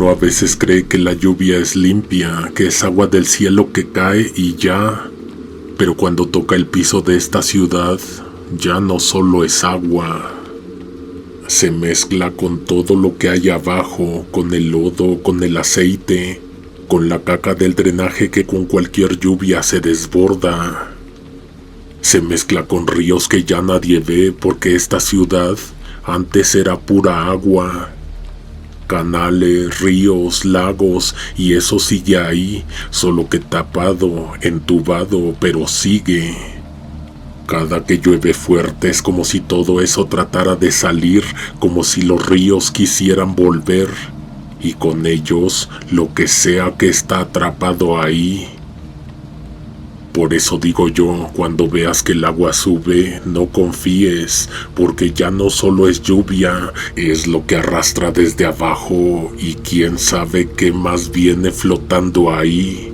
Uno a veces cree que la lluvia es limpia, que es agua del cielo que cae y ya. Pero cuando toca el piso de esta ciudad, ya no solo es agua. Se mezcla con todo lo que hay abajo, con el lodo, con el aceite, con la caca del drenaje que con cualquier lluvia se desborda. Se mezcla con ríos que ya nadie ve porque esta ciudad antes era pura agua. Canales, ríos, lagos, y eso sigue ahí, solo que tapado, entubado, pero sigue. Cada que llueve fuerte es como si todo eso tratara de salir, como si los ríos quisieran volver, y con ellos lo que sea que está atrapado ahí. Por eso digo yo, cuando veas que el agua sube, no confíes, porque ya no solo es lluvia, es lo que arrastra desde abajo y quién sabe qué más viene flotando ahí.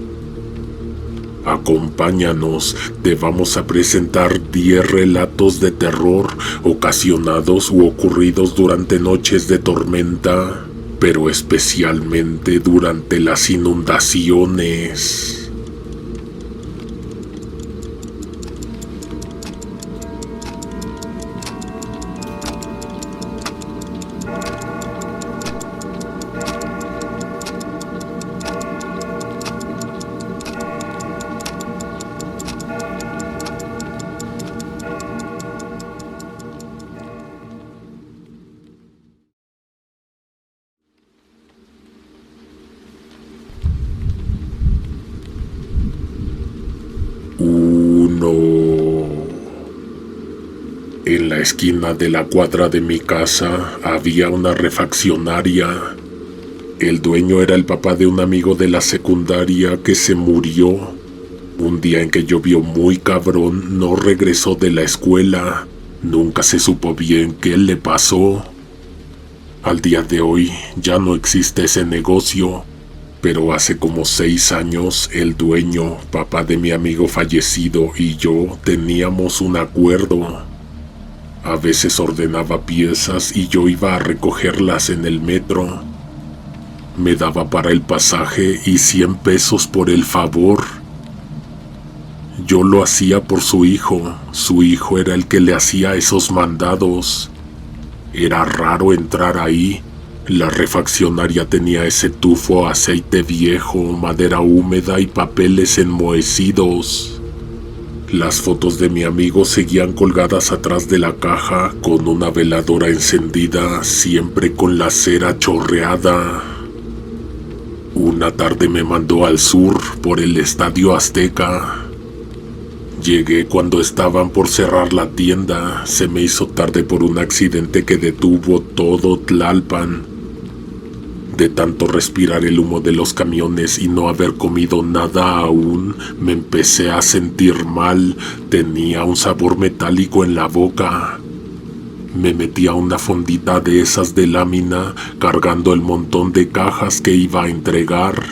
Acompáñanos, te vamos a presentar 10 relatos de terror ocasionados u ocurridos durante noches de tormenta, pero especialmente durante las inundaciones. En la esquina de la cuadra de mi casa había una refaccionaria. El dueño era el papá de un amigo de la secundaria que se murió. Un día en que llovió muy cabrón, no regresó de la escuela. Nunca se supo bien qué le pasó. Al día de hoy ya no existe ese negocio, pero hace como 6 años el dueño, papá de mi amigo fallecido, y yo teníamos un acuerdo. A veces ordenaba piezas y yo iba a recogerlas en el metro. Me daba para el pasaje y 100 pesos por el favor. Yo lo hacía por su hijo era el que le hacía esos mandados. Era raro entrar ahí. La refaccionaria tenía ese tufo, aceite viejo, madera húmeda y papeles enmohecidos. Las fotos de mi amigo seguían colgadas atrás de la caja con una veladora encendida, siempre con la cera chorreada. Una tarde me mandó al sur por el Estadio Azteca. Llegué cuando estaban por cerrar la tienda. Se me hizo tarde por un accidente que detuvo todo Tlalpan. De tanto respirar el humo de los camiones y no haber comido nada aún, me empecé a sentir mal. Tenía un sabor metálico en la boca. Me metí a una fondita de esas de lámina, cargando el montón de cajas que iba a entregar.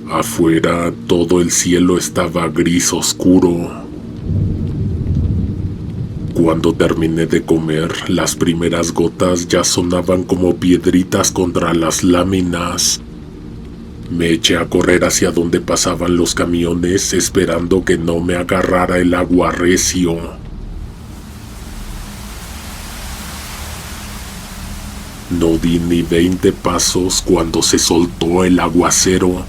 Afuera todo el cielo estaba gris oscuro. Cuando terminé de comer, las primeras gotas ya sonaban como piedritas contra las láminas. Me eché a correr hacia donde pasaban los camiones, esperando que no me agarrara el agua recio. No di ni 20 pasos cuando se soltó el aguacero.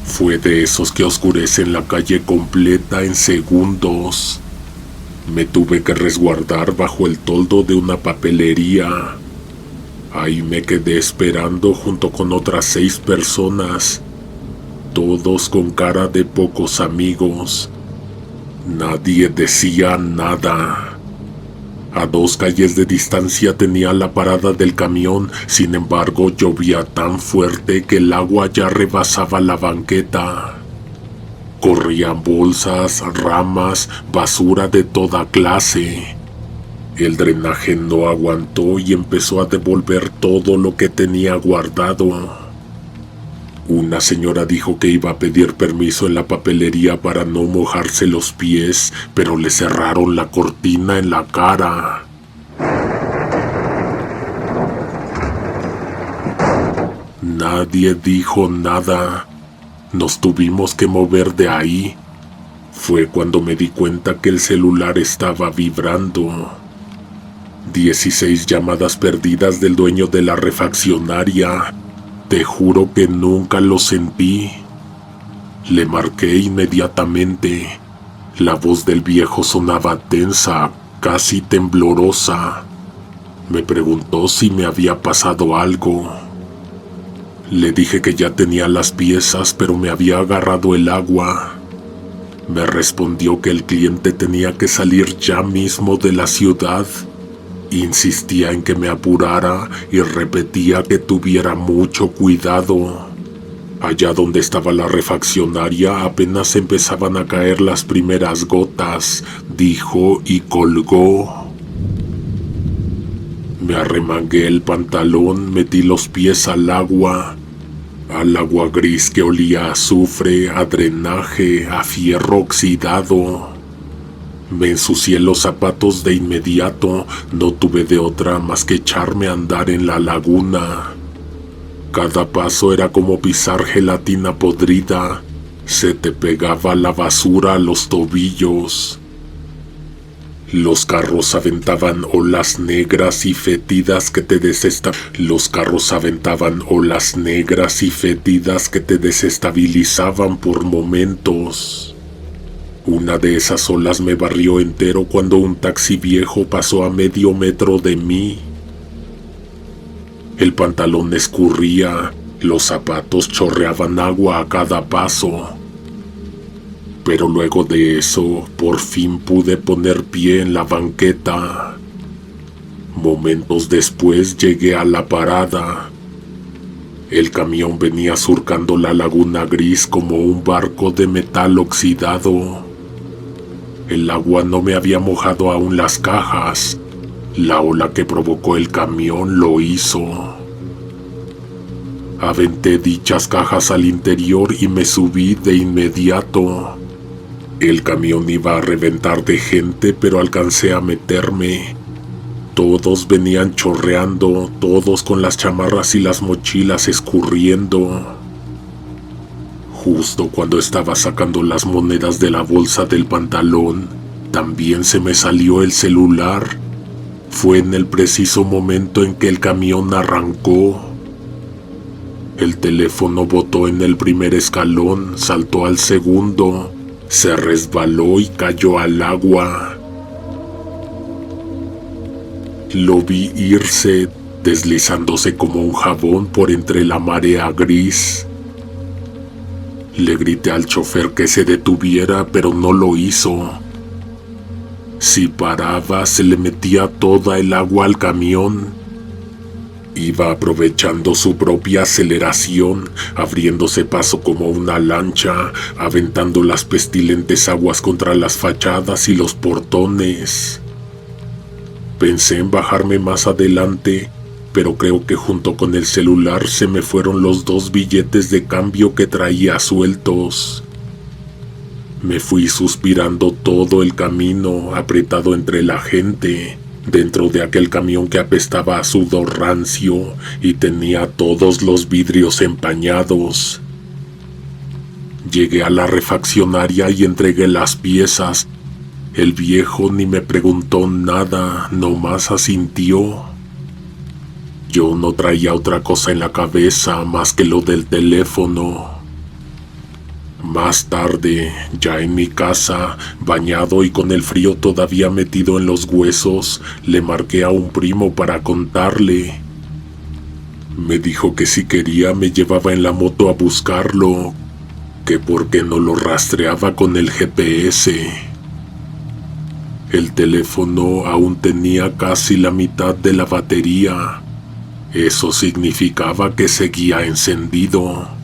Fue de esos que oscurecen la calle completa en segundos. Me tuve que resguardar bajo el toldo de una papelería. Ahí me quedé esperando junto con otras 6 personas, todos con cara de pocos amigos. Nadie decía nada. A 2 calles de distancia tenía la parada del camión, sin embargo llovía tan fuerte que el agua ya rebasaba la banqueta. Corrían bolsas, ramas, basura de toda clase. El drenaje no aguantó y empezó a devolver todo lo que tenía guardado. Una señora dijo que iba a pedir permiso en la papelería para no mojarse los pies, pero le cerraron la cortina en la cara. Nadie dijo nada. Nos tuvimos que mover de ahí. Fue cuando me di cuenta que el celular estaba vibrando. 16 llamadas perdidas del dueño de la refaccionaria. Te juro que nunca lo sentí. Le marqué inmediatamente. La voz del viejo sonaba tensa, casi temblorosa. Me preguntó si me había pasado algo. Le dije que ya tenía las piezas, pero me había agarrado el agua. Me respondió que el cliente tenía que salir ya mismo de la ciudad. Insistía en que me apurara y repetía que tuviera mucho cuidado. Allá donde estaba la refaccionaria apenas empezaban a caer las primeras gotas, dijo y colgó. Me arremangué el pantalón, metí los pies al agua gris que olía a azufre, a drenaje, a fierro oxidado. Me ensucié los zapatos de inmediato, no tuve de otra más que echarme a andar en la laguna. Cada paso era como pisar gelatina podrida, se te pegaba la basura a los tobillos. Los carros aventaban olas negras y fétidas que te desestabilizaban por momentos. Una de esas olas me barrió entero cuando un taxi viejo pasó a medio metro de mí. El pantalón escurría, los zapatos chorreaban agua a cada paso. Pero luego de eso, por fin pude poner pie en la banqueta. Momentos después llegué a la parada. El camión venía surcando la laguna gris como un barco de metal oxidado. El agua no me había mojado aún las cajas. La ola que provocó el camión lo hizo. Aventé dichas cajas al interior y me subí de inmediato. El camión iba a reventar de gente, pero alcancé a meterme. Todos venían chorreando, todos con las chamarras y las mochilas escurriendo. Justo cuando estaba sacando las monedas de la bolsa del pantalón, también se me salió el celular. Fue en el preciso momento en que el camión arrancó. El teléfono botó en el primer escalón, saltó al segundo, se resbaló y cayó al agua. Lo vi irse, deslizándose como un jabón por entre la marea gris. Le grité al chofer que se detuviera, pero no lo hizo. Si paraba, se le metía toda el agua al camión. Iba aprovechando su propia aceleración, abriéndose paso como una lancha, aventando las pestilentes aguas contra las fachadas y los portones. Pensé en bajarme más adelante, pero creo que junto con el celular se me fueron los 2 billetes de cambio que traía sueltos. Me fui suspirando todo el camino, apretado entre la gente, dentro de aquel camión que apestaba a sudor rancio y tenía todos los vidrios empañados. Llegué a la refaccionaria y entregué las piezas. El viejo ni me preguntó nada, nomás asintió. Yo no traía otra cosa en la cabeza más que lo del teléfono. Más tarde, ya en mi casa, bañado y con el frío todavía metido en los huesos, le marqué a un primo para contarle. Me dijo que si quería me llevaba en la moto a buscarlo, que porque no lo rastreaba con el GPS. El teléfono aún tenía casi la mitad de la batería. Eso significaba que seguía encendido.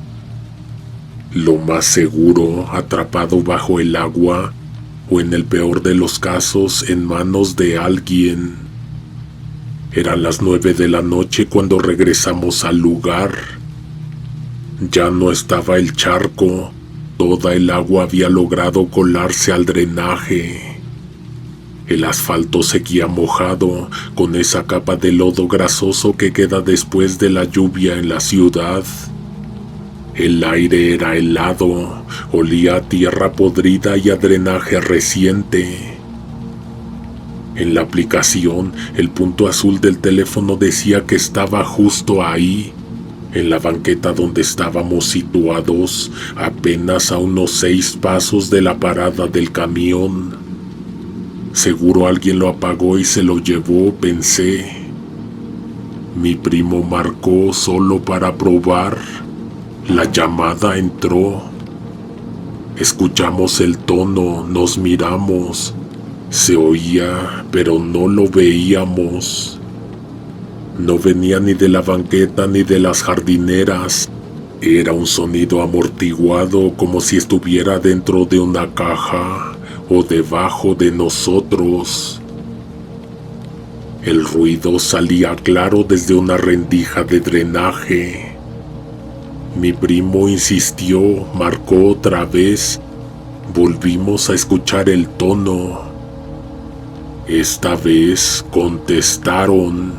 Lo más seguro, atrapado bajo el agua, o en el peor de los casos, en manos de alguien. Eran las 9 de la noche cuando regresamos al lugar. Ya no estaba el charco, toda el agua había logrado colarse al drenaje. El asfalto seguía mojado, con esa capa de lodo grasoso que queda después de la lluvia en la ciudad. El aire era helado, olía a tierra podrida y a drenaje reciente. En la aplicación, el punto azul del teléfono decía que estaba justo ahí, en la banqueta donde estábamos situados, apenas a unos 6 pasos de la parada del camión. Seguro alguien lo apagó y se lo llevó, pensé. Mi primo marcó solo para probar. La llamada entró. Escuchamos el tono, nos miramos. Se oía, pero no lo veíamos. No venía ni de la banqueta ni de las jardineras. Era un sonido amortiguado, como si estuviera dentro de una caja o debajo de nosotros. El ruido salía claro desde una rendija de drenaje. Mi primo insistió, marcó otra vez. Volvimos a escuchar el tono. Esta vez contestaron.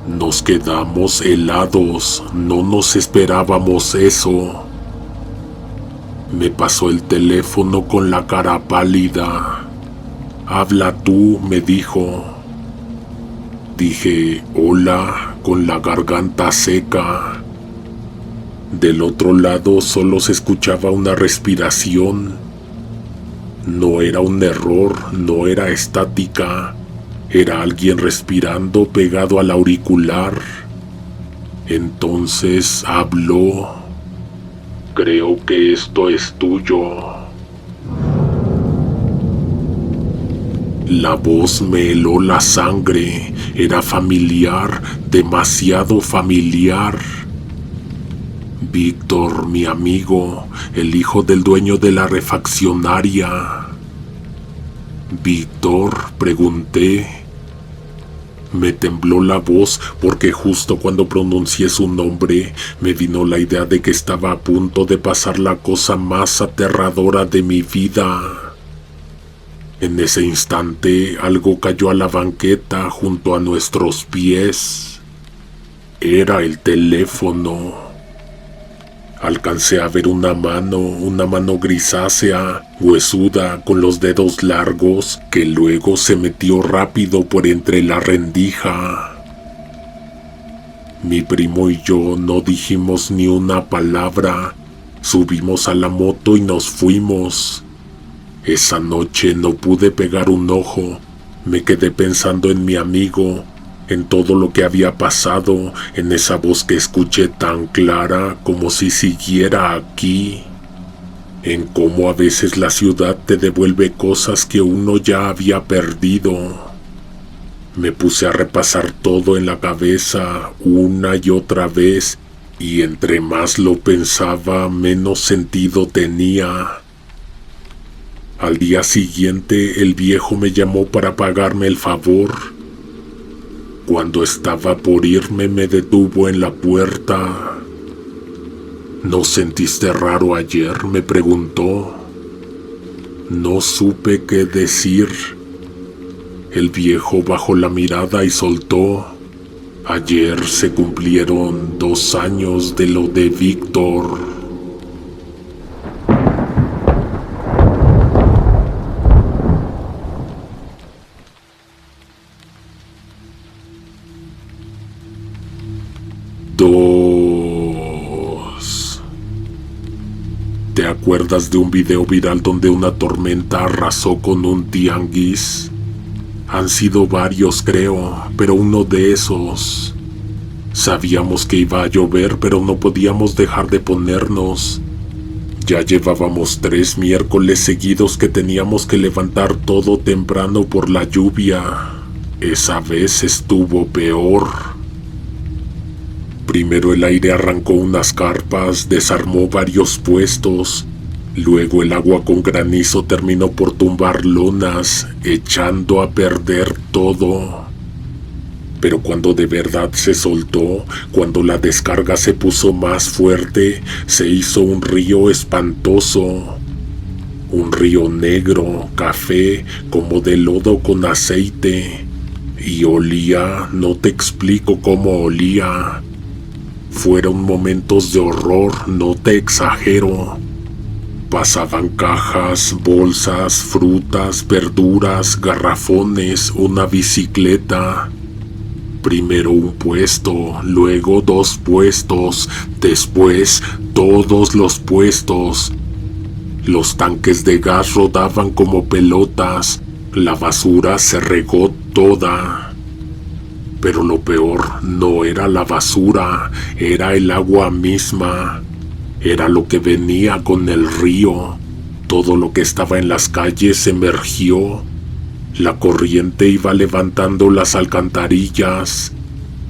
Nos quedamos helados, no nos esperábamos eso. Me pasó el teléfono con la cara pálida. «Habla tú», me dijo. Dije «hola» con la garganta seca. Del otro lado solo se escuchaba una respiración. No era un error, no era estática. Era alguien respirando pegado al auricular. Entonces habló. «Creo que esto es tuyo». La voz me heló la sangre. Era familiar, demasiado familiar. Víctor, mi amigo, el hijo del dueño de la refaccionaria. «¿Víctor?», pregunté. Me tembló la voz porque justo cuando pronuncié su nombre me vino la idea de que estaba a punto de pasar la cosa más aterradora de mi vida. En ese instante algo cayó a la banqueta junto a nuestros pies. Era el teléfono. Alcancé a ver una mano grisácea, huesuda, con los dedos largos, que luego se metió rápido por entre la rendija. Mi primo y yo no dijimos ni una palabra. Subimos a la moto y nos fuimos. Esa noche no pude pegar un ojo. Me quedé pensando en mi amigo, en todo lo que había pasado, en esa voz que escuché tan clara como si siguiera aquí, en cómo a veces la ciudad te devuelve cosas que uno ya había perdido. Me puse a repasar todo en la cabeza una y otra vez, y entre más lo pensaba, menos sentido tenía. Al día siguiente, el viejo me llamó para pagarme el favor. Cuando estaba por irme, me detuvo en la puerta. «¿No sentiste raro ayer?», me preguntó. No supe qué decir. El viejo bajó la mirada y soltó. «Ayer se cumplieron 2 años de lo de Víctor». ¿Te acuerdas de un video viral donde una tormenta arrasó con un tianguis? Han sido varios, creo, pero uno de esos. Sabíamos que iba a llover, pero no podíamos dejar de ponernos. Ya llevábamos 3 miércoles seguidos que teníamos que levantar todo temprano por la lluvia. Esa vez estuvo peor. Primero el aire arrancó unas carpas, desarmó varios puestos. Luego el agua con granizo terminó por tumbar lonas, echando a perder todo. Pero cuando de verdad se soltó, cuando la descarga se puso más fuerte, se hizo un río espantoso. Un río negro, café, como de lodo con aceite. Y olía, no te explico cómo olía. Fueron momentos de horror, no te exagero. Pasaban cajas, bolsas, frutas, verduras, garrafones, una bicicleta. Primero un puesto, luego 2 puestos, después todos los puestos. Los tanques de gas rodaban como pelotas, la basura se regó toda. Pero lo peor no era la basura, era el agua misma. Era lo que venía con el río. Todo lo que estaba en las calles emergió. La corriente iba levantando las alcantarillas.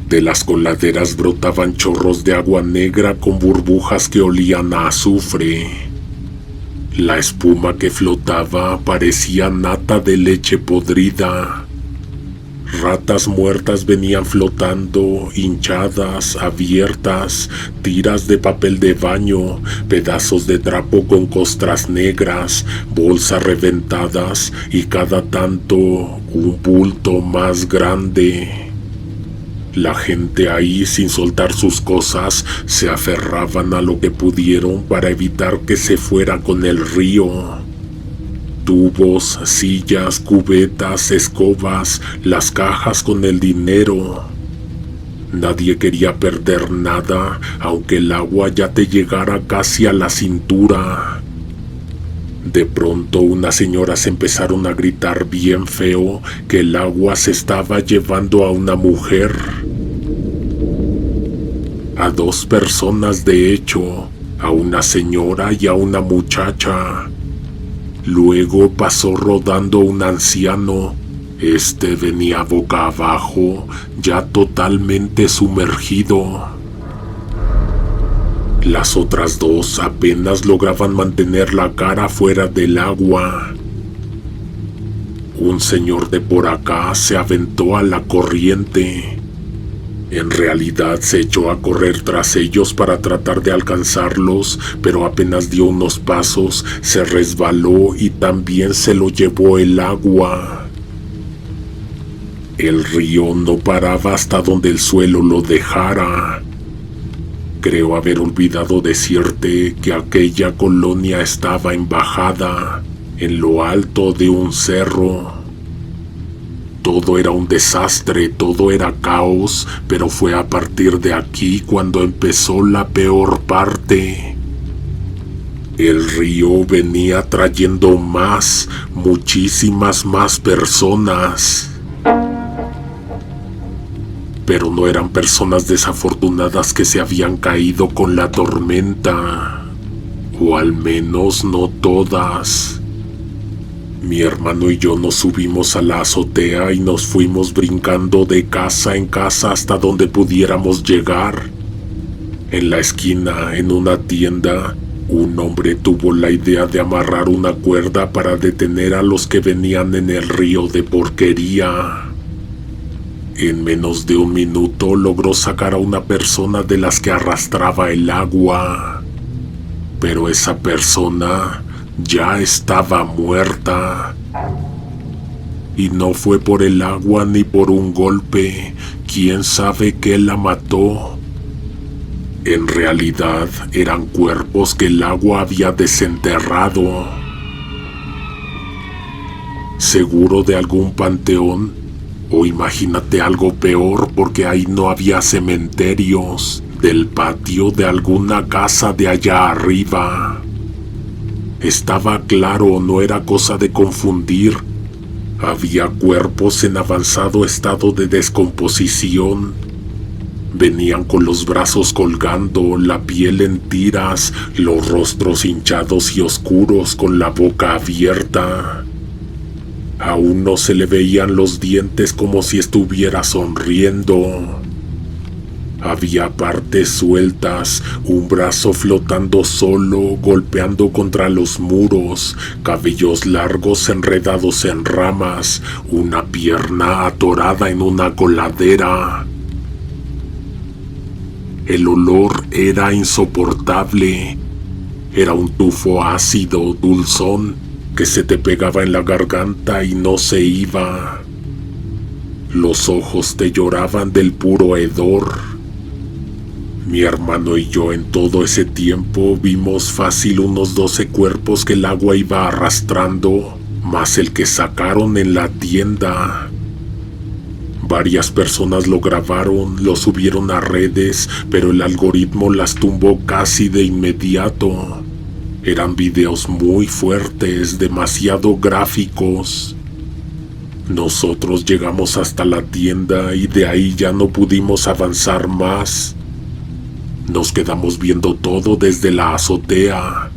De las coladeras brotaban chorros de agua negra con burbujas que olían a azufre. La espuma que flotaba parecía nata de leche podrida. Ratas muertas venían flotando, hinchadas, abiertas, tiras de papel de baño, pedazos de trapo con costras negras, bolsas reventadas y cada tanto un bulto más grande. La gente ahí, sin soltar sus cosas, se aferraban a lo que pudieron para evitar que se fuera con el río. Tubos, sillas, cubetas, escobas, las cajas con el dinero. Nadie quería perder nada, aunque el agua ya te llegara casi a la cintura. De pronto unas señoras empezaron a gritar bien feo que el agua se estaba llevando a una mujer. A 2 personas de hecho, a una señora y a una muchacha. Luego pasó rodando un anciano. Este venía boca abajo, ya totalmente sumergido. Las otras 2 apenas lograban mantener la cara fuera del agua. Un señor de por acá se aventó a la corriente. En realidad se echó a correr tras ellos para tratar de alcanzarlos, pero apenas dio unos pasos, se resbaló y también se lo llevó el agua. El río no paraba hasta donde el suelo lo dejara. Creo haber olvidado decirte que aquella colonia estaba en bajada, en lo alto de un cerro. Todo era un desastre, todo era caos, pero fue a partir de aquí cuando empezó la peor parte. El río venía trayendo muchísimas más personas. Pero no eran personas desafortunadas que se habían caído con la tormenta, o al menos no todas. Mi hermano y yo nos subimos a la azotea y nos fuimos brincando de casa en casa hasta donde pudiéramos llegar. En la esquina, en una tienda, un hombre tuvo la idea de amarrar una cuerda para detener a los que venían en el río de porquería. En menos de 1 minuto logró sacar a una persona de las que arrastraba el agua. Pero esa persona ya estaba muerta. Y no fue por el agua ni por un golpe. ¿Quién sabe qué la mató? En realidad eran cuerpos que el agua había desenterrado. Seguro de algún panteón, o imagínate algo peor porque ahí no había cementerios, del patio de alguna casa de allá arriba. Estaba claro, no era cosa de confundir. Había cuerpos en avanzado estado de descomposición. Venían con los brazos colgando, la piel en tiras, los rostros hinchados y oscuros con la boca abierta. A uno se le veían los dientes como si estuviera sonriendo. Había partes sueltas, un brazo flotando solo, golpeando contra los muros, cabellos largos enredados en ramas, una pierna atorada en una coladera. El olor era insoportable. Era un tufo ácido, dulzón, que se te pegaba en la garganta y no se iba. Los ojos te lloraban del puro hedor. Mi hermano y yo en todo ese tiempo vimos fácil unos 12 cuerpos que el agua iba arrastrando, más el que sacaron en la tienda. Varias personas lo grabaron, lo subieron a redes, pero el algoritmo las tumbó casi de inmediato. Eran videos muy fuertes, demasiado gráficos. Nosotros llegamos hasta la tienda y de ahí ya no pudimos avanzar más. Nos quedamos viendo todo desde la azotea.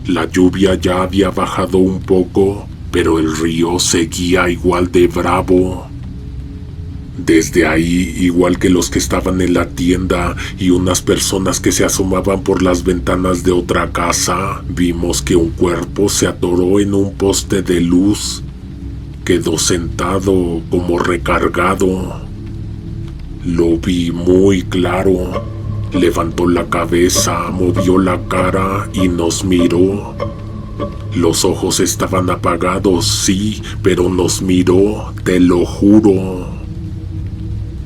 La lluvia ya había bajado un poco, pero el río seguía igual de bravo. Desde ahí, igual que los que estaban en la tienda y unas personas que se asomaban por las ventanas de otra casa, vimos que un cuerpo se atoró en un poste de luz. Quedó sentado como recargado. Lo vi muy claro. Levantó la cabeza, movió la cara y nos miró. Los ojos estaban apagados, sí, pero nos miró, te lo juro.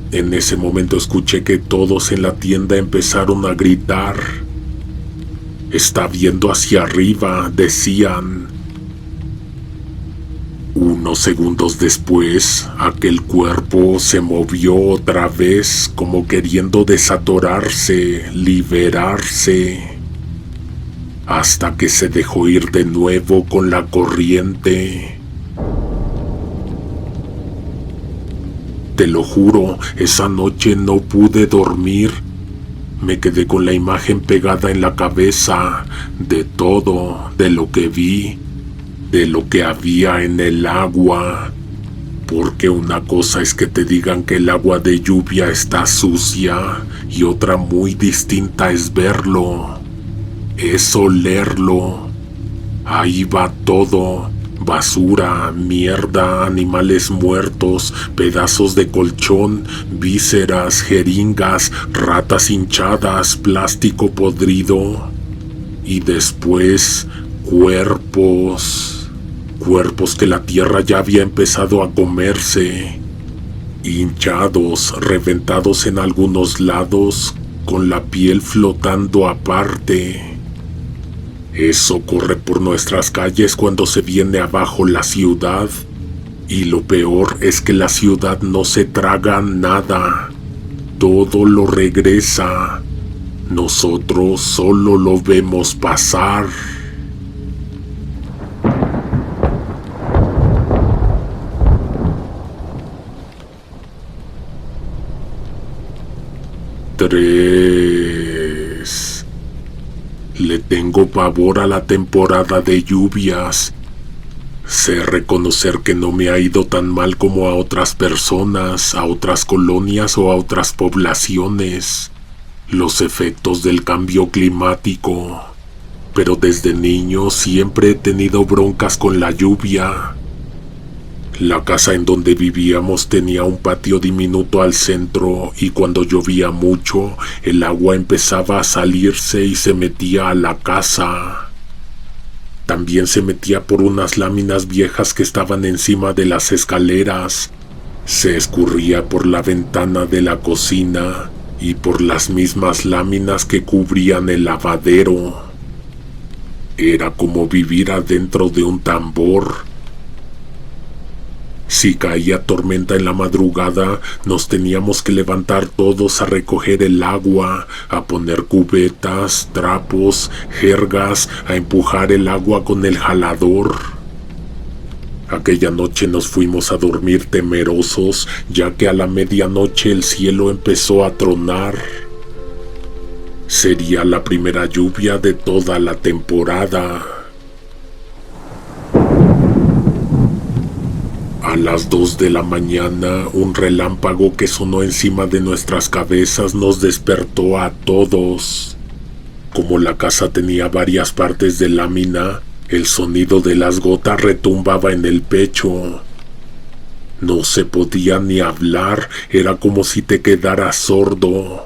En ese momento escuché que todos en la tienda empezaron a gritar. «Está viendo hacia arriba», decían. Unos segundos después, aquel cuerpo se movió otra vez como queriendo desatorarse, liberarse, hasta que se dejó ir de nuevo con la corriente. Te lo juro, esa noche no pude dormir. Me quedé con la imagen pegada en la cabeza de todo, de lo que vi, de lo que había en el agua, porque una cosa es que te digan que el agua de lluvia está sucia y otra muy distinta es verlo, es olerlo. Ahí va todo, basura, mierda, animales muertos, pedazos de colchón, vísceras, jeringas, ratas hinchadas, plástico podrido y después cuerpos que la tierra ya había empezado a comerse, hinchados, reventados en algunos lados, con la piel flotando aparte. Eso corre por nuestras calles cuando se viene abajo la ciudad, y lo peor es que la ciudad no se traga nada, todo lo regresa. Nosotros solo lo vemos pasar. Le tengo pavor a la temporada de lluvias. Sé reconocer que no me ha ido tan mal como a otras personas, a otras colonias o a otras poblaciones. Los efectos del cambio climático. Pero desde niño siempre he tenido broncas con la lluvia. La casa en donde vivíamos tenía un patio diminuto al centro y cuando llovía mucho, el agua empezaba a salirse y se metía a la casa. También se metía por unas láminas viejas que estaban encima de las escaleras. Se escurría por la ventana de la cocina y por las mismas láminas que cubrían el lavadero. Era como vivir adentro de un tambor. Si caía tormenta en la madrugada, nos teníamos que levantar todos a recoger el agua, a poner cubetas, trapos, jergas, a empujar el agua con el jalador. Aquella noche nos fuimos a dormir temerosos, ya que a la medianoche el cielo empezó a tronar. Sería la primera lluvia de toda la temporada. A las 2 de la mañana, un relámpago que sonó encima de nuestras cabezas nos despertó a todos. Como la casa tenía varias partes de lámina, el sonido de las gotas retumbaba en el pecho. No se podía ni hablar, era como si te quedaras sordo.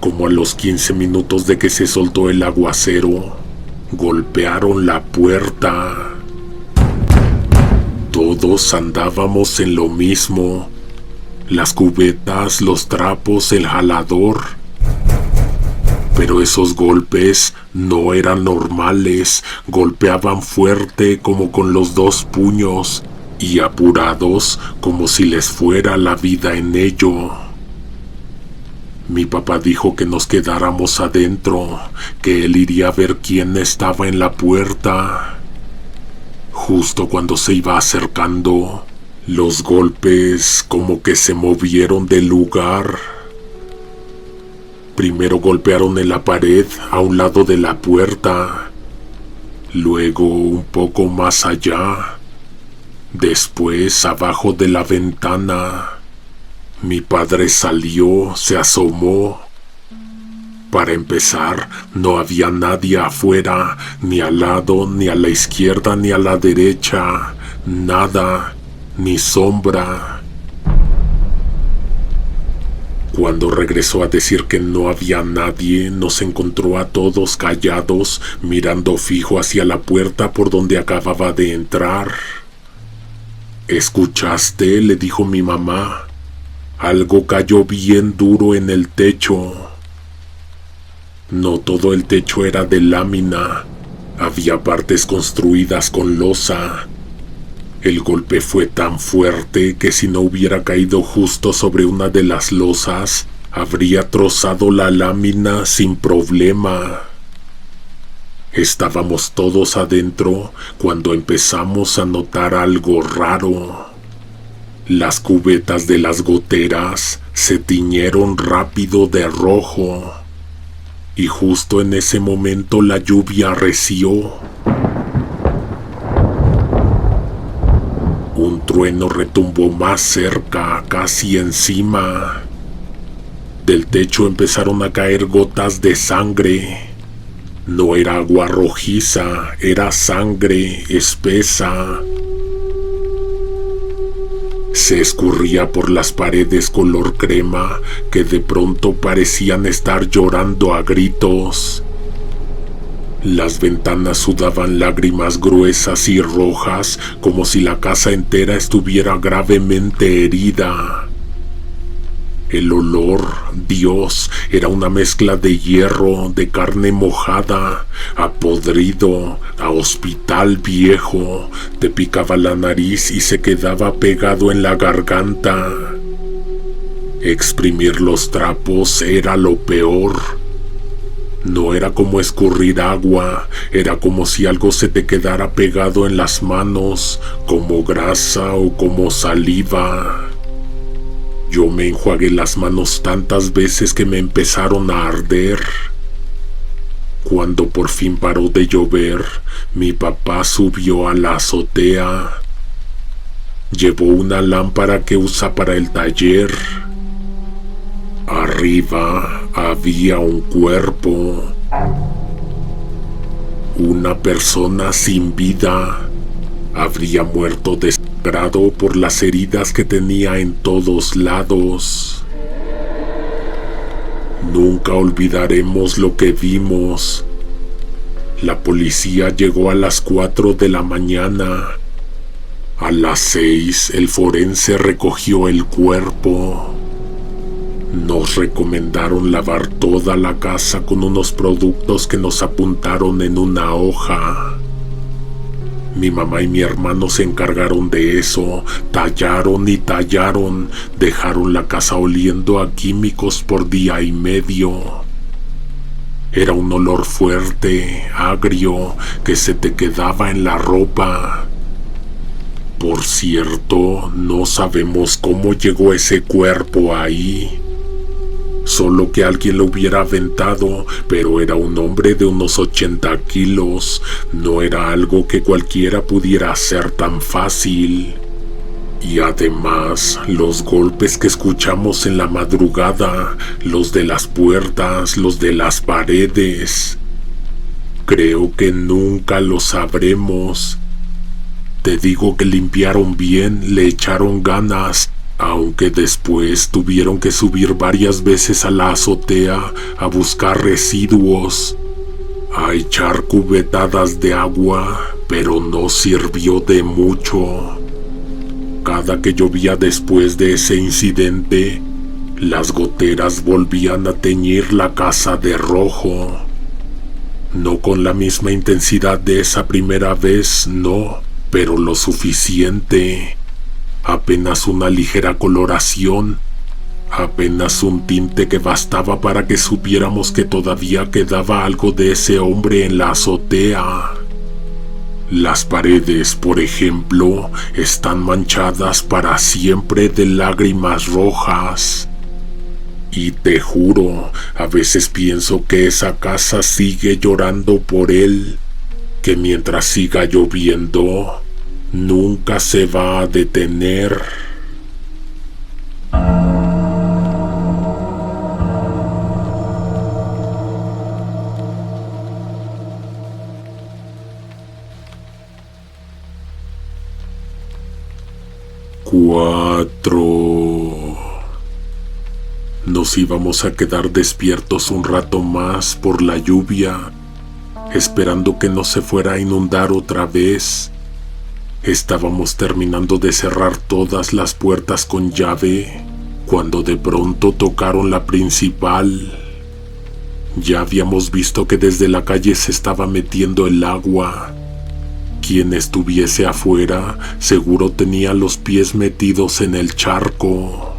Como a los 15 minutos de que se soltó el aguacero, Golpearon la puerta. Todos andábamos en lo mismo. Las cubetas, los trapos, el jalador. Pero esos golpes no eran normales. Golpeaban fuerte como con los 2 puños y apurados como si les fuera la vida en ello. Mi papá dijo que nos quedáramos adentro, que él iría a ver quién estaba en la puerta. Justo cuando se iba acercando, los golpes como que se movieron del lugar. Primero golpearon en la pared a un lado de la puerta, luego un poco más allá, después abajo de la ventana. Mi padre salió, se asomó. Para empezar, no había nadie afuera, ni al lado, ni a la izquierda, ni a la derecha. Nada, ni sombra. Cuando regresó a decir que no había nadie, nos encontró a todos callados, mirando fijo hacia la puerta por donde acababa de entrar. ¿Escuchaste?, le dijo mi mamá. Algo cayó bien duro en el techo. No todo el techo era de lámina. Había partes construidas con losa. El golpe fue tan fuerte que si no hubiera caído justo sobre una de las losas, habría trozado la lámina sin problema. Estábamos todos adentro cuando empezamos a notar algo raro. Las cubetas de las goteras se tiñeron rápido de rojo. Y justo en ese momento la lluvia arreció. Un trueno retumbó más cerca, casi encima. Del techo empezaron a caer gotas de sangre. No era agua rojiza, era sangre espesa. Se escurría por las paredes color crema que de pronto parecían estar llorando a gritos. Las ventanas sudaban lágrimas gruesas y rojas como si la casa entera estuviera gravemente herida. El olor, Dios, era una mezcla de hierro, de carne mojada, a podrido, a hospital viejo. Te picaba la nariz y se quedaba pegado en la garganta. Exprimir los trapos era lo peor. No era como escurrir agua, era como si algo se te quedara pegado en las manos, como grasa o como saliva. Yo me enjuagué las manos tantas veces que me empezaron a arder. Cuando por fin paró de llover, mi papá subió a la azotea. Llevó una lámpara que usa para el taller. Arriba había un cuerpo. Una persona sin vida. Habría muerto desangrado por las heridas que tenía en todos lados. Nunca olvidaremos lo que vimos. La policía llegó a las 4 de la mañana. A las 6 el forense recogió el cuerpo. Nos recomendaron lavar toda la casa con unos productos que nos apuntaron en una hoja. Mi mamá y mi hermano se encargaron de eso, tallaron y tallaron, dejaron la casa oliendo a químicos por día y medio. Era un olor fuerte, agrio, que se te quedaba en la ropa. Por cierto, no sabemos cómo llegó ese cuerpo ahí. Solo que alguien lo hubiera aventado, pero era un hombre de unos 80 kilos. No era algo que cualquiera pudiera hacer tan fácil. Y además, los golpes que escuchamos en la madrugada, los de las puertas, los de las paredes, creo que nunca lo sabremos. Te digo que limpiaron bien, le echaron ganas, aunque después tuvieron que subir varias veces a la azotea a buscar residuos. a echar cubetadas de agua, pero no sirvió de mucho. Cada que llovía después de ese incidente, las goteras volvían a teñir la casa de rojo. No con la misma intensidad de esa primera vez, no, pero lo suficiente. Apenas una ligera coloración, apenas un tinte que bastaba para que supiéramos que todavía quedaba algo de ese hombre en la azotea. Las paredes, por ejemplo, están manchadas para siempre de lágrimas rojas. Y te juro, a veces pienso que esa casa sigue llorando por él, que mientras siga lloviendo, nunca se va a detener. Cuatro. Nos íbamos a quedar despiertos un rato más por la lluvia, esperando que no se fuera a inundar otra vez. Estábamos terminando de cerrar todas las puertas con llave, cuando de pronto tocaron la principal. Ya habíamos visto que desde la calle se estaba metiendo el agua. Quien estuviese afuera seguro tenía los pies metidos en el charco.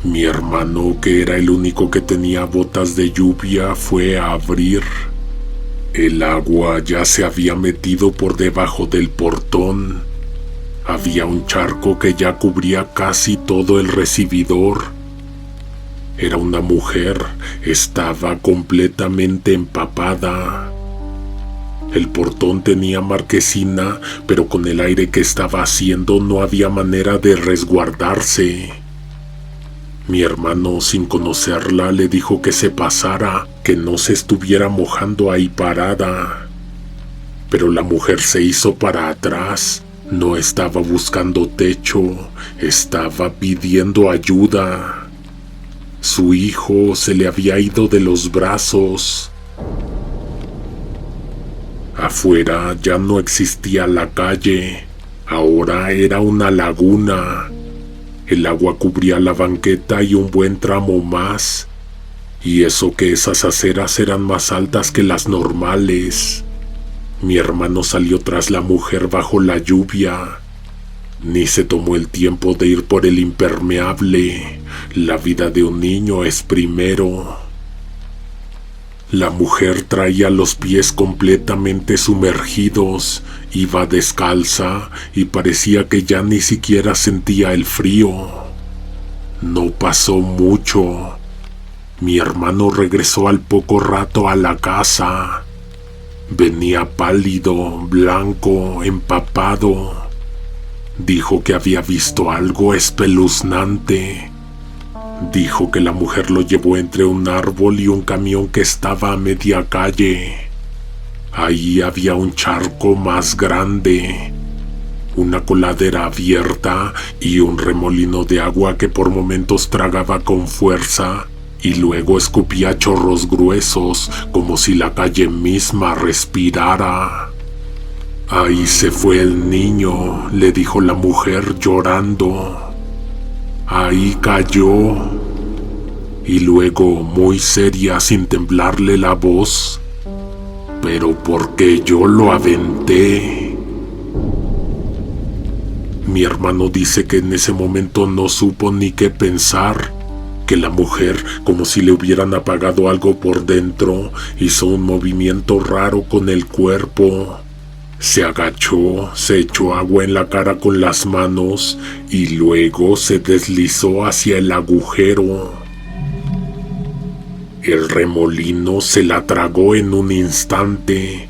Mi hermano, que era el único que tenía botas de lluvia, fue a abrir. El agua ya se había metido por debajo del portón. Había un charco que ya cubría casi todo el recibidor. Era una mujer, estaba completamente empapada. El portón tenía marquesina, pero con el aire que estaba haciendo no había manera de resguardarse. Mi hermano, sin conocerla, le dijo que se pasara, que no se estuviera mojando ahí parada. Pero la mujer se hizo para atrás. No estaba buscando techo, estaba pidiendo ayuda. Su hijo se le había ido de los brazos. Afuera ya no existía la calle, ahora era una laguna. El agua cubría la banqueta y un buen tramo más, y eso que esas aceras eran más altas que las normales. Mi hermano salió tras la mujer bajo la lluvia. Ni se tomó el tiempo de ir por el impermeable. La vida de un niño es primero. La mujer traía los pies completamente sumergidos, iba descalza y parecía que ya ni siquiera sentía el frío. No pasó mucho. Mi hermano regresó al poco rato a la casa. Venía pálido, blanco, empapado. Dijo que había visto algo espeluznante. Dijo que la mujer lo llevó entre un árbol y un camión que estaba a media calle. Ahí había un charco más grande, una coladera abierta y un remolino de agua que por momentos tragaba con fuerza y luego escupía chorros gruesos como si la calle misma respirara. Ahí se fue el niño, le dijo la mujer llorando. Ahí cayó. Y luego, muy seria, sin temblarle la voz, pero porque yo lo aventé. Mi hermano dice que en ese momento no supo ni qué pensar, que la mujer, como si le hubieran apagado algo por dentro, hizo un movimiento raro con el cuerpo. Se agachó, se echó agua en la cara con las manos y luego se deslizó hacia el agujero. El remolino se la tragó en un instante.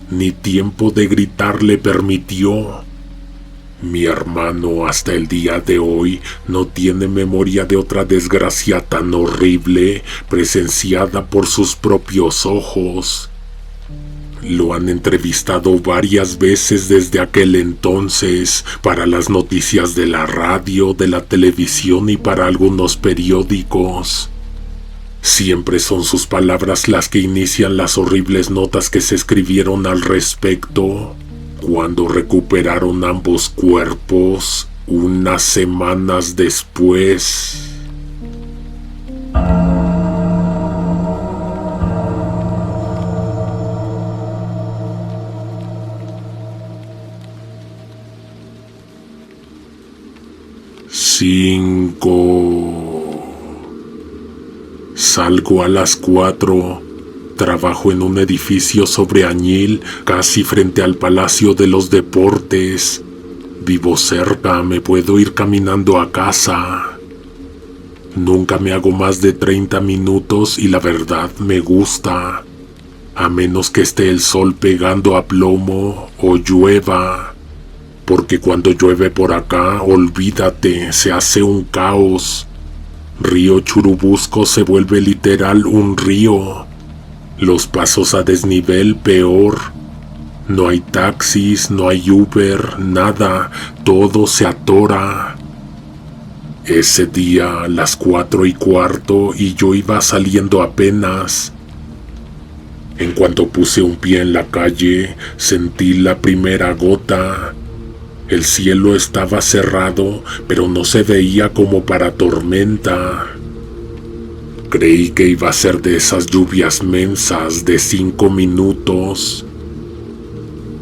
Ni tiempo de gritar le permitió. Mi hermano hasta el día de hoy no tiene memoria de otra desgracia tan horrible presenciada por sus propios ojos. Lo han entrevistado varias veces desde aquel entonces para las noticias de la radio, de la televisión y para algunos periódicos. Siempre son sus palabras las que inician las horribles notas que se escribieron al respecto cuando recuperaron ambos cuerpos unas semanas después. Salgo a las 4. Trabajo en un edificio sobre Añil, casi frente al Palacio de los Deportes. Vivo cerca, me puedo ir caminando a casa. Nunca me hago más de 30 minutos y la verdad me gusta. A menos que esté el sol pegando a plomo o llueva. Porque cuando llueve por acá, olvídate, se hace un caos. Río Churubusco se vuelve literal un río. Los pasos a desnivel peor. No hay taxis, no hay Uber, nada, todo se atora. Ese día a las 4:15 y yo iba saliendo apenas. En cuanto puse un pie en la calle, sentí la primera gota. El cielo estaba cerrado, pero no se veía como para tormenta. Creí que iba a ser de esas lluvias mensas de 5 minutos.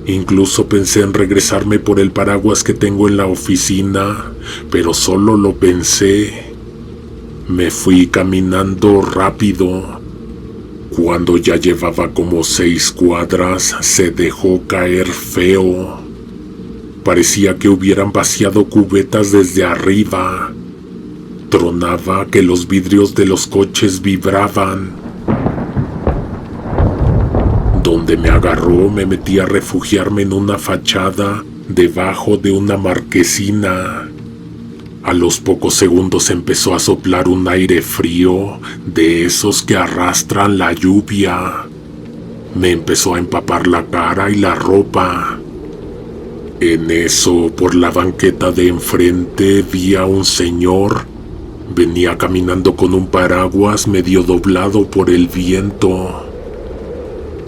Incluso pensé en regresarme por el paraguas que tengo en la oficina, pero solo lo pensé. Me fui caminando rápido. Cuando ya llevaba como 6 cuadras, se dejó caer feo. Parecía que hubieran vaciado cubetas desde arriba. Tronaba que los vidrios de los coches vibraban. Donde me agarró, me metí a refugiarme en una fachada debajo de una marquesina. A los pocos segundos empezó a soplar un aire frío de esos que arrastran la lluvia. Me empezó a empapar la cara y la ropa. En eso, por la banqueta de enfrente, vi a un señor. Venía caminando con un paraguas medio doblado por el viento.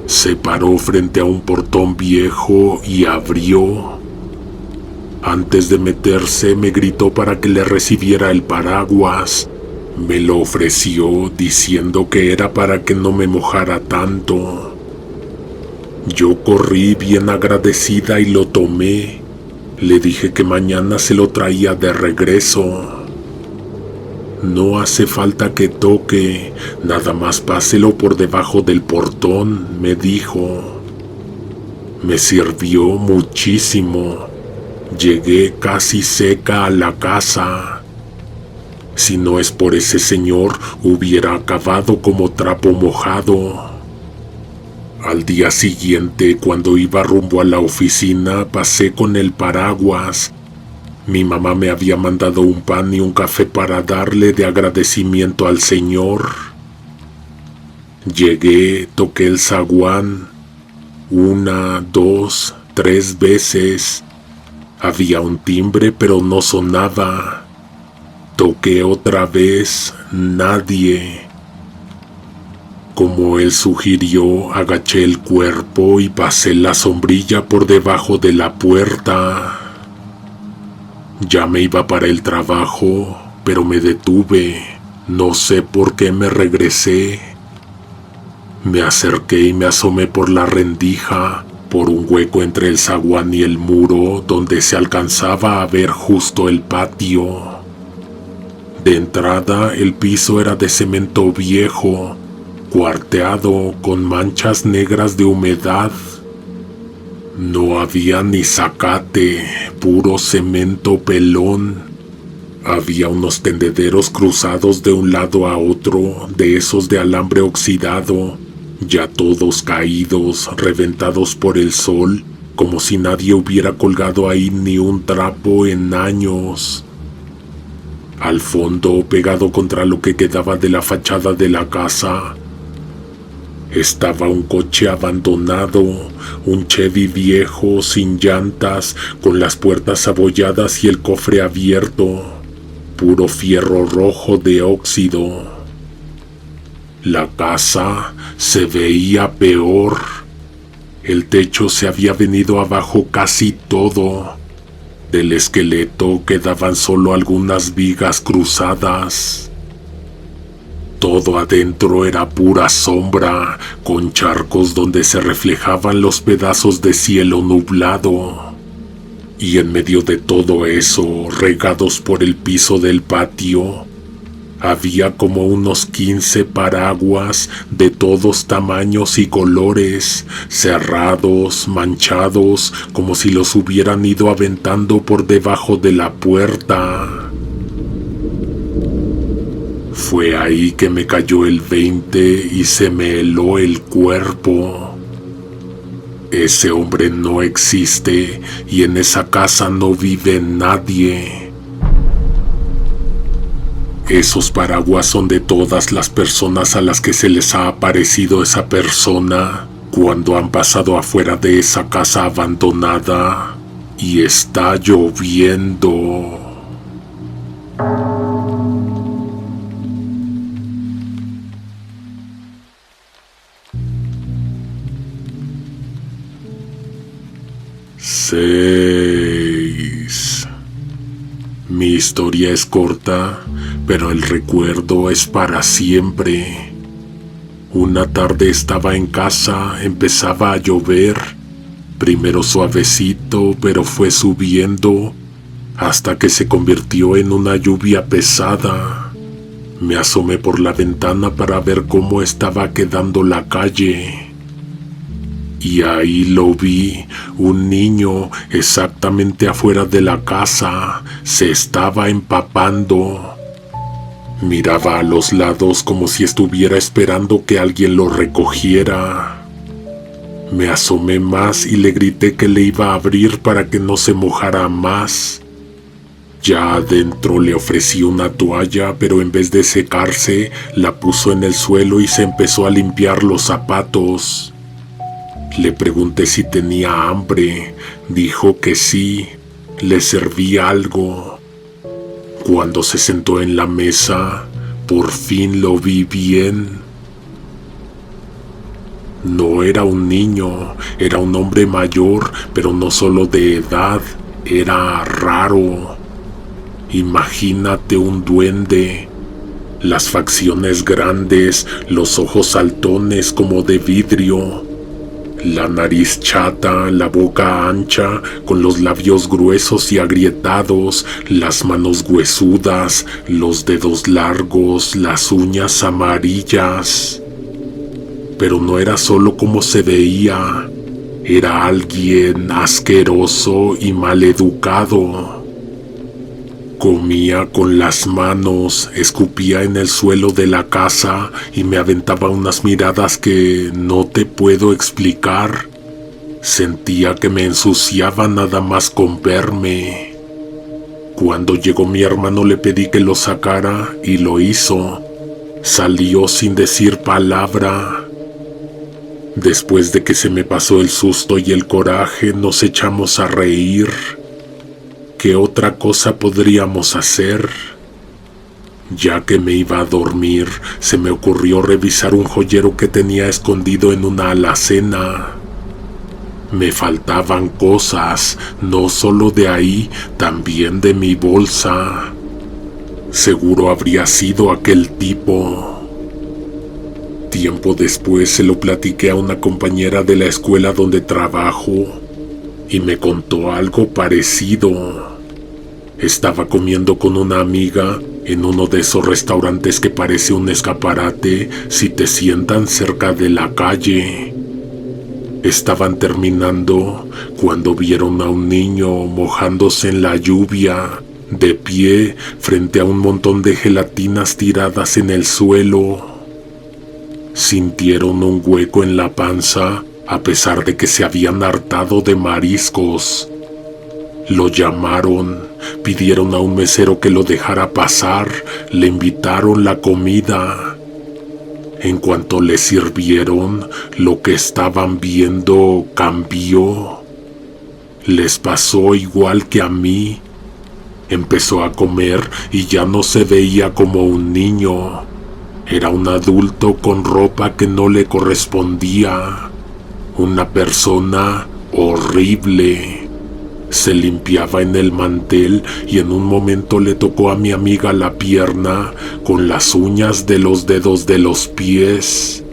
Se paró frente a un portón viejo y abrió. Antes de meterse, me gritó para que le recibiera el paraguas. Me lo ofreció diciendo que era para que no me mojara tanto. Yo corrí bien agradecida y lo tomé. Le dije que mañana se lo traía de regreso. No hace falta que toque, nada más páselo por debajo del portón, me dijo. Me sirvió muchísimo. Llegué casi seca a la casa. Si no es por ese señor, hubiera acabado como trapo mojado. Al día siguiente, cuando iba rumbo a la oficina, pasé con el paraguas. Mi mamá me había mandado un pan y un café para darle de agradecimiento al señor. Llegué, toqué el zaguán 1, 2, 3 veces. Había un timbre, pero no sonaba. Toqué otra vez, nadie. Como él sugirió, agaché el cuerpo y pasé la sombrilla por debajo de la puerta. Ya me iba para el trabajo, pero me detuve. No sé por qué me regresé. Me acerqué y me asomé por la rendija, por un hueco entre el zaguán y el muro, donde se alcanzaba a ver justo el patio. De entrada, el piso era de cemento viejo, cuarteado con manchas negras de humedad. No había ni zacate, puro cemento pelón. Había unos tendederos cruzados de un lado a otro, de esos de alambre oxidado, ya todos caídos, reventados por el sol, como si nadie hubiera colgado ahí ni un trapo en años. Al fondo, pegado contra lo que quedaba de la fachada de la casa, estaba un coche abandonado, un Chevy viejo sin llantas, con las puertas abolladas y el cofre abierto, puro fierro rojo de óxido. La casa se veía peor. El techo se había venido abajo casi todo. Del esqueleto quedaban solo algunas vigas cruzadas. Todo adentro era pura sombra, con charcos donde se reflejaban los pedazos de cielo nublado. Y en medio de todo eso, regados por el piso del patio, había como unos 15 paraguas de todos tamaños y colores, cerrados, manchados, como si los hubieran ido aventando por debajo de la puerta. Fue ahí que me cayó el 20 y se me heló el cuerpo. Ese hombre no existe y en esa casa no vive nadie. Esos paraguas son de todas las personas a las que se les ha aparecido esa persona cuando han pasado afuera de esa casa abandonada y está lloviendo. Mi historia es corta, pero el recuerdo es para siempre. Una tarde estaba en casa, empezaba a llover, primero suavecito, pero fue subiendo, hasta que se convirtió en una lluvia pesada. Me asomé por la ventana para ver cómo estaba quedando la calle. Y ahí lo vi, un niño exactamente afuera de la casa, se estaba empapando. Miraba a los lados como si estuviera esperando que alguien lo recogiera. Me asomé más y le grité que le iba a abrir para que no se mojara más. Ya adentro le ofrecí una toalla, pero en vez de secarse, la puso en el suelo y se empezó a limpiar los zapatos. Le pregunté si tenía hambre, dijo que sí, le serví algo. Cuando se sentó en la mesa, por fin lo vi bien. No era un niño, era un hombre mayor, pero no solo de edad, era raro. Imagínate un duende, las facciones grandes, los ojos saltones como de vidrio. La nariz chata, la boca ancha, con los labios gruesos y agrietados, las manos huesudas, los dedos largos, las uñas amarillas. Pero no era solo como se veía, era alguien asqueroso y maleducado. Comía con las manos, escupía en el suelo de la casa y me aventaba unas miradas que no te puedo explicar. Sentía que me ensuciaba nada más con verme. Cuando llegó mi hermano le pedí que lo sacara y lo hizo. Salió sin decir palabra. Después de que se me pasó el susto y el coraje, nos echamos a reír. ¿Qué otra cosa podríamos hacer? Ya que me iba a dormir, se me ocurrió revisar un joyero que tenía escondido en una alacena. Me faltaban cosas, no solo de ahí, también de mi bolsa. Seguro habría sido aquel tipo. Tiempo después se lo platiqué a una compañera de la escuela donde trabajo y me contó algo parecido. Estaba comiendo con una amiga en uno de esos restaurantes que parece un escaparate si te sientan cerca de la calle. Estaban terminando cuando vieron a un niño mojándose en la lluvia, de pie frente a un montón de gelatinas tiradas en el suelo. Sintieron un hueco en la panza a pesar de que se habían hartado de mariscos. Lo llamaron, pidieron a un mesero que lo dejara pasar, le invitaron la comida. En cuanto le sirvieron, lo que estaban viendo cambió. Les pasó igual que a mí. Empezó a comer y ya no se veía como un niño. Era un adulto con ropa que no le correspondía. Una persona horrible. Se limpiaba en el mantel y en un momento le tocó a mi amiga la pierna con las uñas de los dedos de los pies.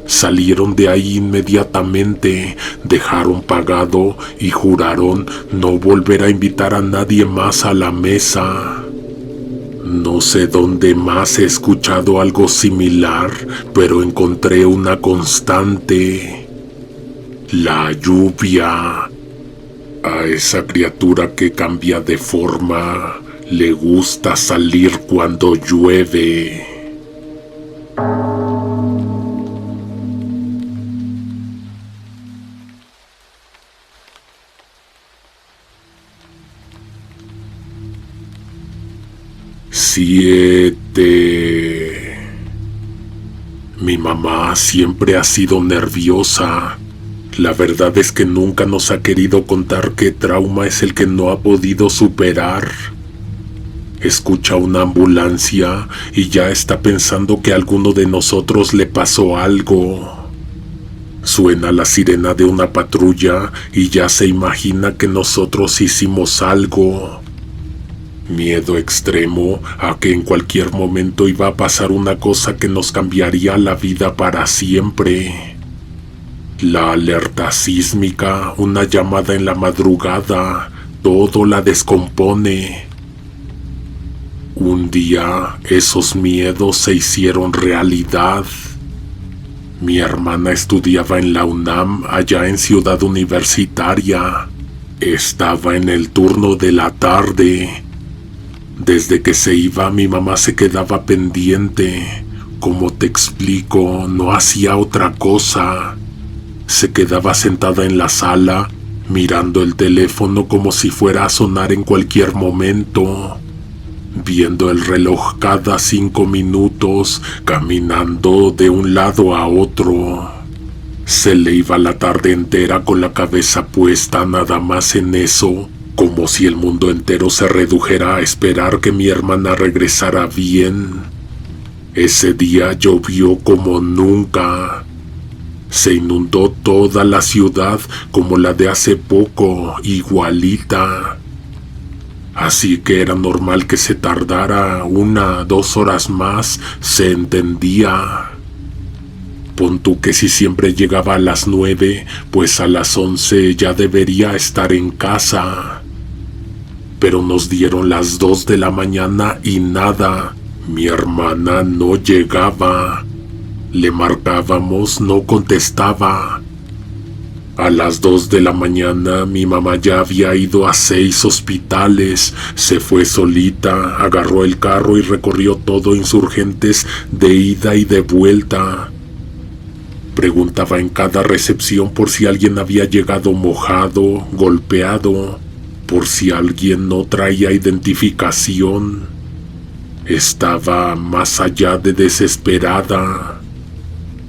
Salieron de ahí inmediatamente, dejaron pagado y juraron no volver a invitar a nadie más a la mesa. No sé dónde más he escuchado algo similar, pero encontré una constante: la lluvia. A esa criatura que cambia de forma le gusta salir cuando llueve. Siete. Mi mamá siempre ha sido nerviosa. La verdad es que nunca nos ha querido contar qué trauma es el que no ha podido superar. Escucha una ambulancia y ya está pensando que a alguno de nosotros le pasó algo. Suena la sirena de una patrulla y ya se imagina que nosotros hicimos algo. Miedo extremo a que en cualquier momento iba a pasar una cosa que nos cambiaría la vida para siempre. La alerta sísmica, una llamada en la madrugada, todo la descompone. Un día esos miedos se hicieron realidad. Mi hermana estudiaba en la UNAM, allá en Ciudad Universitaria. Estaba en el turno de la tarde. Desde que se iba, mi mamá se quedaba pendiente. Como te explico, no hacía otra cosa. Se quedaba sentada en la sala, mirando el teléfono como si fuera a sonar en cualquier momento, viendo el reloj cada 5 minutos, caminando de un lado a otro. Se le iba la tarde entera con la cabeza puesta nada más en eso, como si el mundo entero se redujera a esperar que mi hermana regresara bien. Ese día llovió como nunca. Se inundó toda la ciudad como la de hace poco, igualita. Así que era normal que se tardara 1 o 2 horas más, se entendía. Pon tú que si siempre llegaba a las 9, pues a las 11 ya debería estar en casa. Pero nos dieron las 2 de la mañana y nada, mi hermana no llegaba. Le marcábamos, no contestaba. A las 2 de la mañana mi mamá ya había ido a 6 hospitales, se fue solita, agarró el carro y recorrió todo Insurgentes de ida y de vuelta. Preguntaba en cada recepción por si alguien había llegado mojado, golpeado, por si alguien no traía identificación. Estaba más allá de desesperada.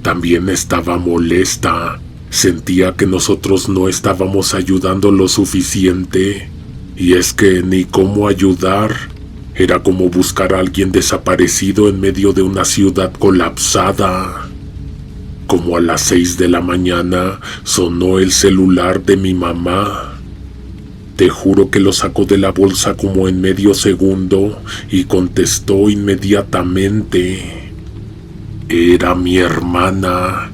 También estaba molesta. Sentía que nosotros no estábamos ayudando lo suficiente. Y es que ni cómo ayudar. Era como buscar a alguien desaparecido en medio de una ciudad colapsada. Como a las 6 de la mañana sonó el celular de mi mamá. Te juro que lo sacó de la bolsa como en medio segundo y contestó inmediatamente. Era mi hermana.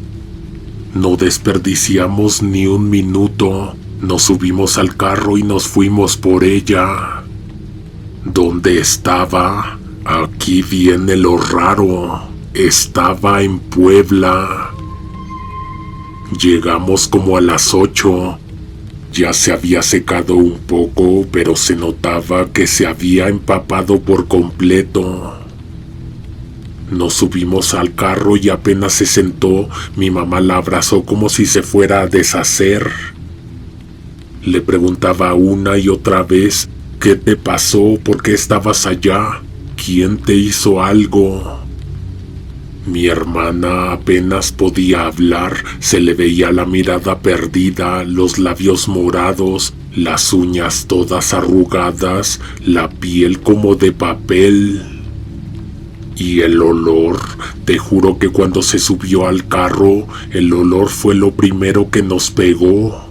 No desperdiciamos ni un minuto. Nos subimos al carro y nos fuimos por ella. ¿Dónde estaba? Aquí viene lo raro. Estaba en Puebla. Llegamos como a las 8. Ya se había secado un poco, pero se notaba que se había empapado por completo. Nos subimos al carro y apenas se sentó, mi mamá la abrazó como si se fuera a deshacer. Le preguntaba una y otra vez, ¿qué te pasó? ¿Por qué estabas allá? ¿Quién te hizo algo? Mi hermana apenas podía hablar, se le veía la mirada perdida, los labios morados, las uñas todas arrugadas, la piel como de papel. Y el olor, te juro que cuando se subió al carro, el olor fue lo primero que nos pegó.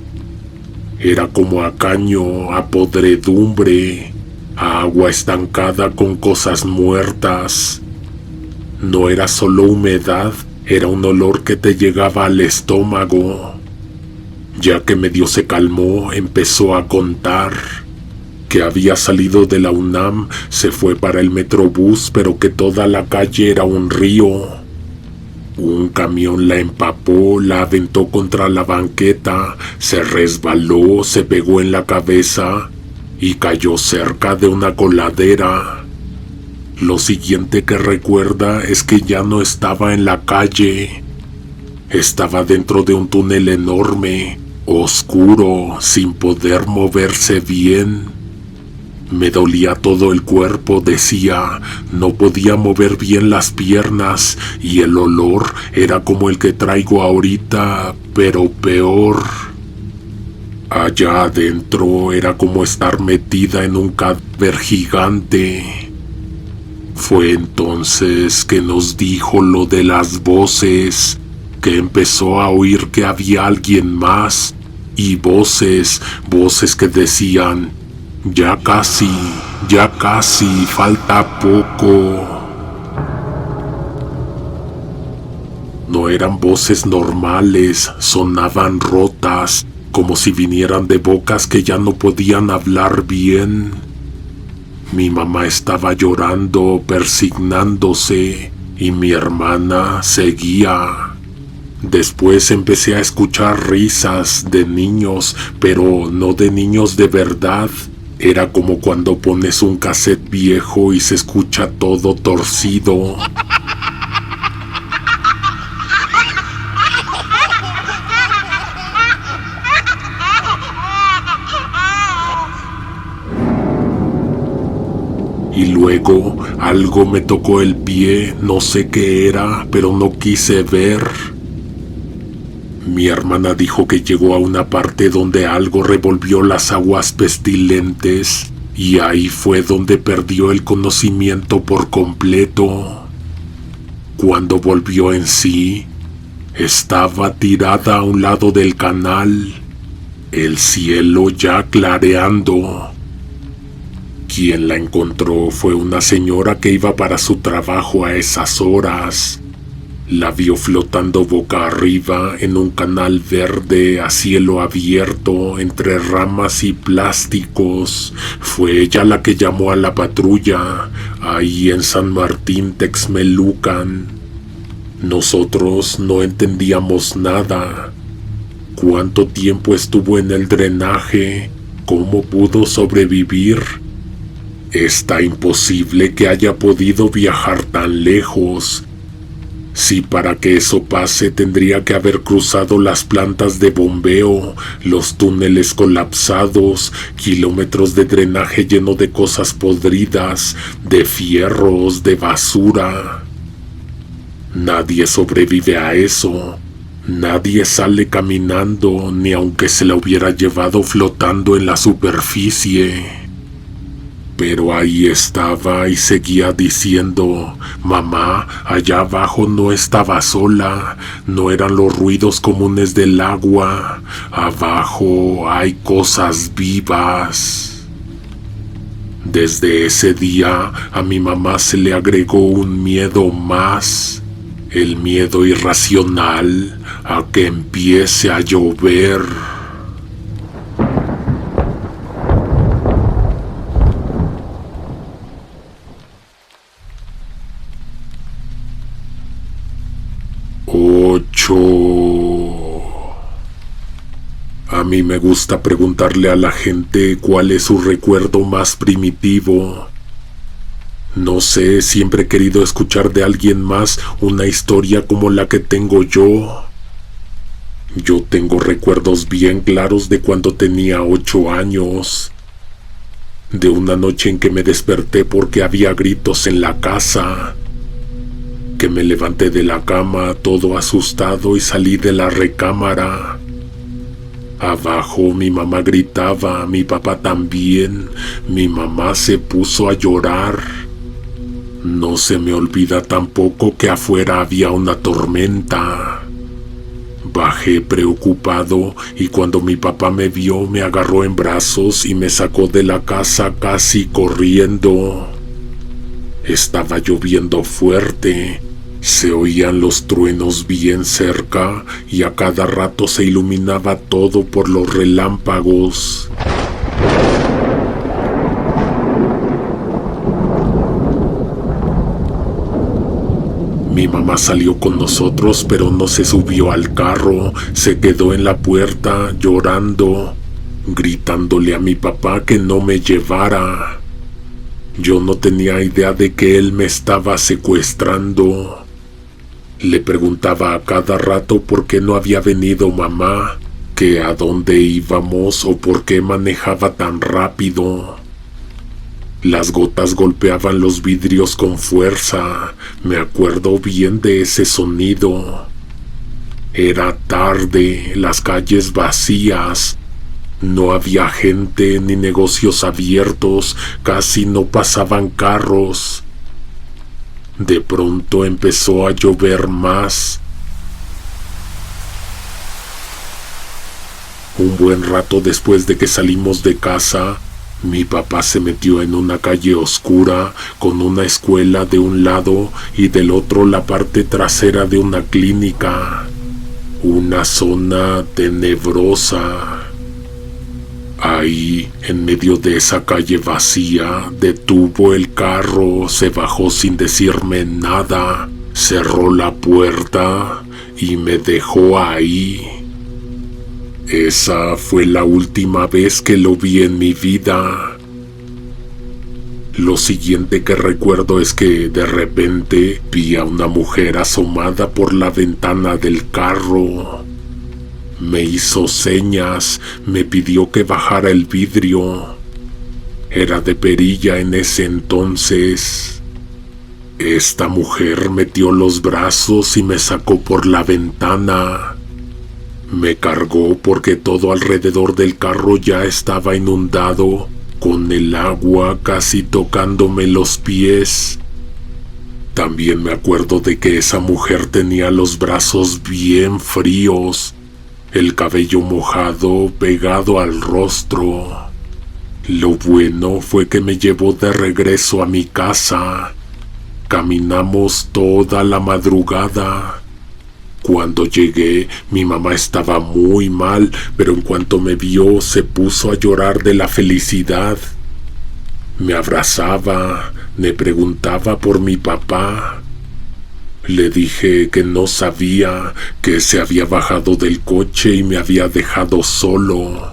Era como a caño, a podredumbre, a agua estancada con cosas muertas. No era solo humedad, era un olor que te llegaba al estómago. Ya que medio se calmó, empezó a contar que había salido de la UNAM, se fue para el Metrobús, pero que toda la calle era un río. Un camión la empapó, la aventó contra la banqueta, se resbaló, se pegó en la cabeza y cayó cerca de una coladera. Lo siguiente que recuerda es que ya no estaba en la calle. Estaba dentro de un túnel enorme, oscuro, sin poder moverse bien. Me dolía todo el cuerpo, decía, no podía mover bien las piernas y el olor era como el que traigo ahorita, pero peor. Allá adentro era como estar metida en un cadáver gigante. Fue entonces que nos dijo lo de las voces, que empezó a oír que había alguien más y voces que decían, ya casi, falta poco. No eran voces normales, sonaban rotas, como si vinieran de bocas que ya no podían hablar bien. Mi mamá estaba llorando, persignándose, y mi hermana seguía. Después empecé a escuchar risas de niños, pero no de niños de verdad. Era como cuando pones un cassette viejo y se escucha todo torcido. Y luego algo me tocó el pie, no sé qué era, pero no quise ver. Mi hermana dijo que llegó a una parte donde algo revolvió las aguas pestilentes y ahí fue donde perdió el conocimiento por completo. Cuando volvió en sí, estaba tirada a un lado del canal, el cielo ya clareando. Quien la encontró fue una señora que iba para su trabajo a esas horas. La vio flotando boca arriba en un canal verde a cielo abierto entre ramas y plásticos. Fue ella la que llamó a la patrulla, ahí en San Martín Texmelucan. Nosotros no entendíamos nada. ¿Cuánto tiempo estuvo en el drenaje? ¿Cómo pudo sobrevivir? Está imposible que haya podido viajar tan lejos. Si para que eso pase tendría que haber cruzado las plantas de bombeo, los túneles colapsados, kilómetros de drenaje lleno de cosas podridas, de fierros, de basura. Nadie sobrevive a eso. Nadie sale caminando, ni aunque se la hubiera llevado flotando en la superficie. Pero ahí estaba y seguía diciendo, mamá, allá abajo no estaba sola, no eran los ruidos comunes del agua, abajo hay cosas vivas. Desde ese día a mi mamá se le agregó un miedo más, el miedo irracional a que empiece a llover. A mí me gusta preguntarle a la gente cuál es su recuerdo más primitivo. No sé, siempre he querido escuchar de alguien más una historia como la que tengo yo. Yo tengo recuerdos bien claros de cuando tenía 8 años. De una noche en que me desperté porque había gritos en la casa. Que me levanté de la cama todo asustado y salí de la recámara. Abajo mi mamá gritaba, mi papá también. Mi mamá se puso a llorar. No se me olvida tampoco que afuera había una tormenta. Bajé preocupado y cuando mi papá me vio me agarró en brazos y me sacó de la casa casi corriendo. Estaba lloviendo fuerte, se oían los truenos bien cerca y a cada rato se iluminaba todo por los relámpagos. Mi mamá salió con nosotros, pero no se subió al carro, se quedó en la puerta llorando, gritándole a mi papá que no me llevara. Yo no tenía idea de que él me estaba secuestrando. Le preguntaba a cada rato por qué no había venido mamá, que a dónde íbamos o por qué manejaba tan rápido. Las gotas golpeaban los vidrios con fuerza. Me acuerdo bien de ese sonido. Era tarde, las calles vacías. No había gente ni negocios abiertos, casi no pasaban carros. De pronto empezó a llover más. Un buen rato después de que salimos de casa, mi papá se metió en una calle oscura con una escuela de un lado y del otro la parte trasera de una clínica. Una zona tenebrosa. Ahí, en medio de esa calle vacía, detuvo el carro, se bajó sin decirme nada, cerró la puerta y me dejó ahí. Esa fue la última vez que lo vi en mi vida. Lo siguiente que recuerdo es que de repente vi a una mujer asomada por la ventana del carro. Me hizo señas, me pidió que bajara el vidrio. Era de perilla en ese entonces. Esta mujer metió los brazos y me sacó por la ventana. Me cargó porque todo alrededor del carro ya estaba inundado, con el agua casi tocándome los pies. También me acuerdo de que esa mujer tenía los brazos bien fríos, el cabello mojado pegado al rostro. Lo bueno fue que me llevó de regreso a mi casa. Caminamos toda la madrugada. Cuando llegué, mi mamá estaba muy mal, pero en cuanto me vio se puso a llorar de la felicidad. Me abrazaba, me preguntaba por mi papá. Le dije que no sabía, que se había bajado del coche y me había dejado solo.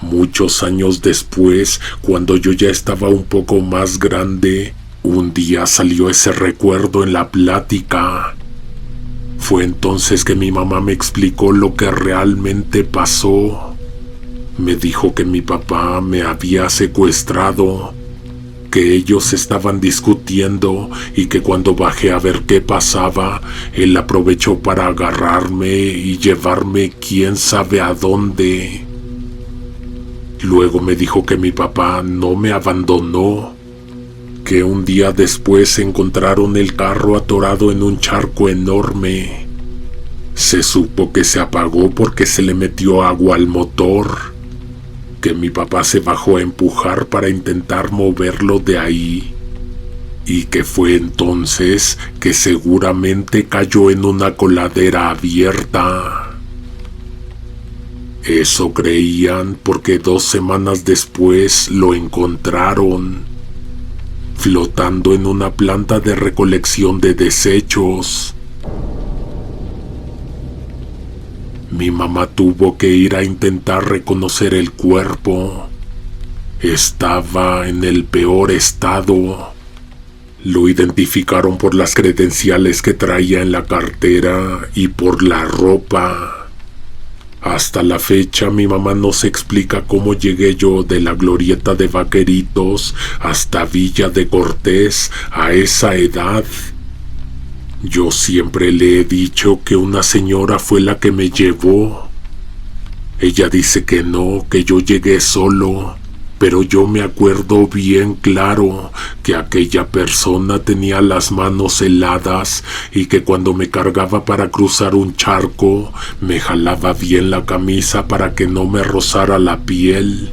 Muchos años después, cuando yo ya estaba un poco más grande, un día salió ese recuerdo en la plática. Fue entonces que mi mamá me explicó lo que realmente pasó. Me dijo que mi papá me había secuestrado, que ellos estaban discutiendo y que cuando bajé a ver qué pasaba, él aprovechó para agarrarme y llevarme quién sabe a dónde. Luego me dijo que mi papá no me abandonó, que un día después encontraron el carro atorado en un charco enorme. Se supo que se apagó porque se le metió agua al motor, que mi papá se bajó a empujar para intentar moverlo de ahí, y que fue entonces que seguramente cayó en una coladera abierta. Eso creían porque 2 semanas después lo encontraron flotando en una planta de recolección de desechos. Mi mamá tuvo que ir a intentar reconocer el cuerpo. Estaba en el peor estado. Lo identificaron por las credenciales que traía en la cartera y por la ropa. Hasta la fecha mi mamá no se explica cómo llegué yo de la glorieta de Vaqueritos hasta Villa de Cortés a esa edad. Yo siempre le he dicho que una señora fue la que me llevó. Ella dice que no, que yo llegué solo, pero yo me acuerdo bien claro que aquella persona tenía las manos heladas y que cuando me cargaba para cruzar un charco, me jalaba bien la camisa para que no me rozara la piel,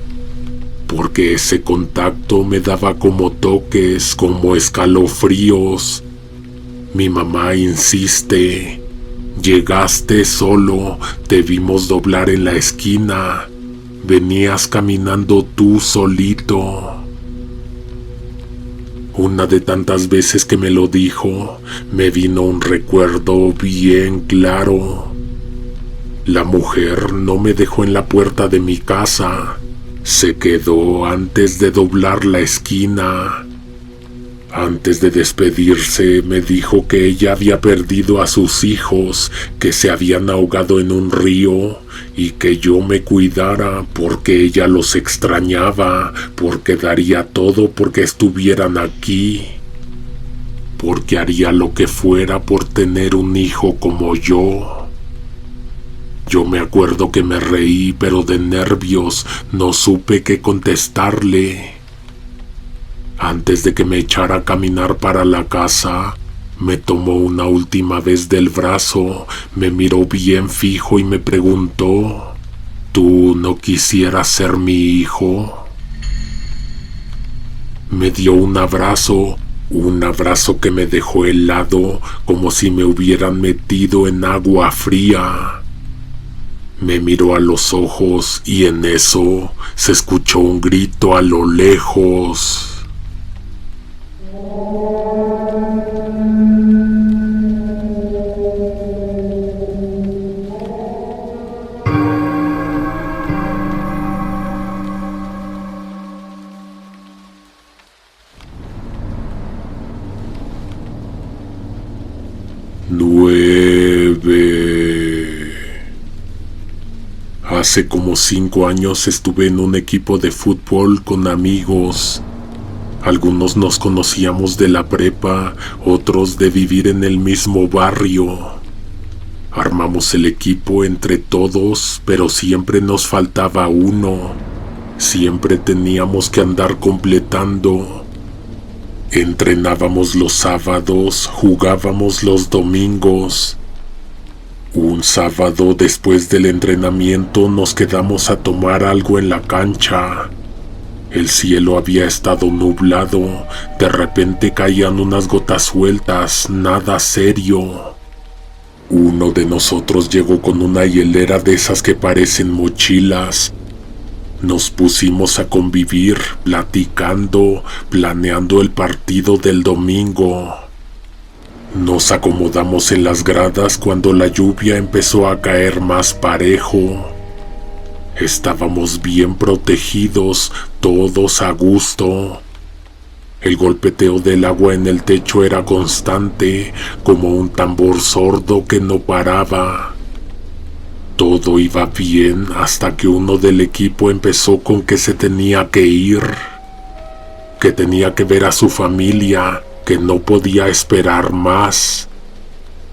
porque ese contacto me daba como toques, como escalofríos. Mi mamá insiste: llegaste solo, te vimos doblar en la esquina, venías caminando tú solito. Una de tantas veces que me lo dijo, me vino un recuerdo bien claro. La mujer no me dejó en la puerta de mi casa, se quedó antes de doblar la esquina. Antes de despedirse, me dijo que ella había perdido a sus hijos, que se habían ahogado en un río, y que yo me cuidara porque ella los extrañaba, porque daría todo porque estuvieran aquí, porque haría lo que fuera por tener un hijo como yo. Yo me acuerdo que me reí, pero de nervios no supe qué contestarle. Antes de que me echara a caminar para la casa, me tomó una última vez del brazo, me miró bien fijo y me preguntó: ¿tú no quisieras ser mi hijo? Me dio un abrazo que me dejó helado, como si me hubieran metido en agua fría. Me miró a los ojos y en eso se escuchó un grito a lo lejos. Hace como 5 años estuve en un equipo de fútbol con amigos. Algunos nos conocíamos de la prepa, otros de vivir en el mismo barrio. Armamos el equipo entre todos, pero siempre nos faltaba uno. Siempre teníamos que andar completando. Entrenábamos los sábados, jugábamos los domingos. Un sábado después del entrenamiento nos quedamos a tomar algo en la cancha. El cielo había estado nublado, de repente caían unas gotas sueltas, nada serio. Uno de nosotros llegó con una hielera de esas que parecen mochilas. Nos pusimos a convivir, platicando, planeando el partido del domingo. Nos acomodamos en las gradas cuando la lluvia empezó a caer más parejo. Estábamos bien protegidos, todos a gusto. El golpeteo del agua en el techo era constante, como un tambor sordo que no paraba. Todo iba bien hasta que uno del equipo empezó con que se tenía que ir, que tenía que ver a su familia, que no podía esperar más.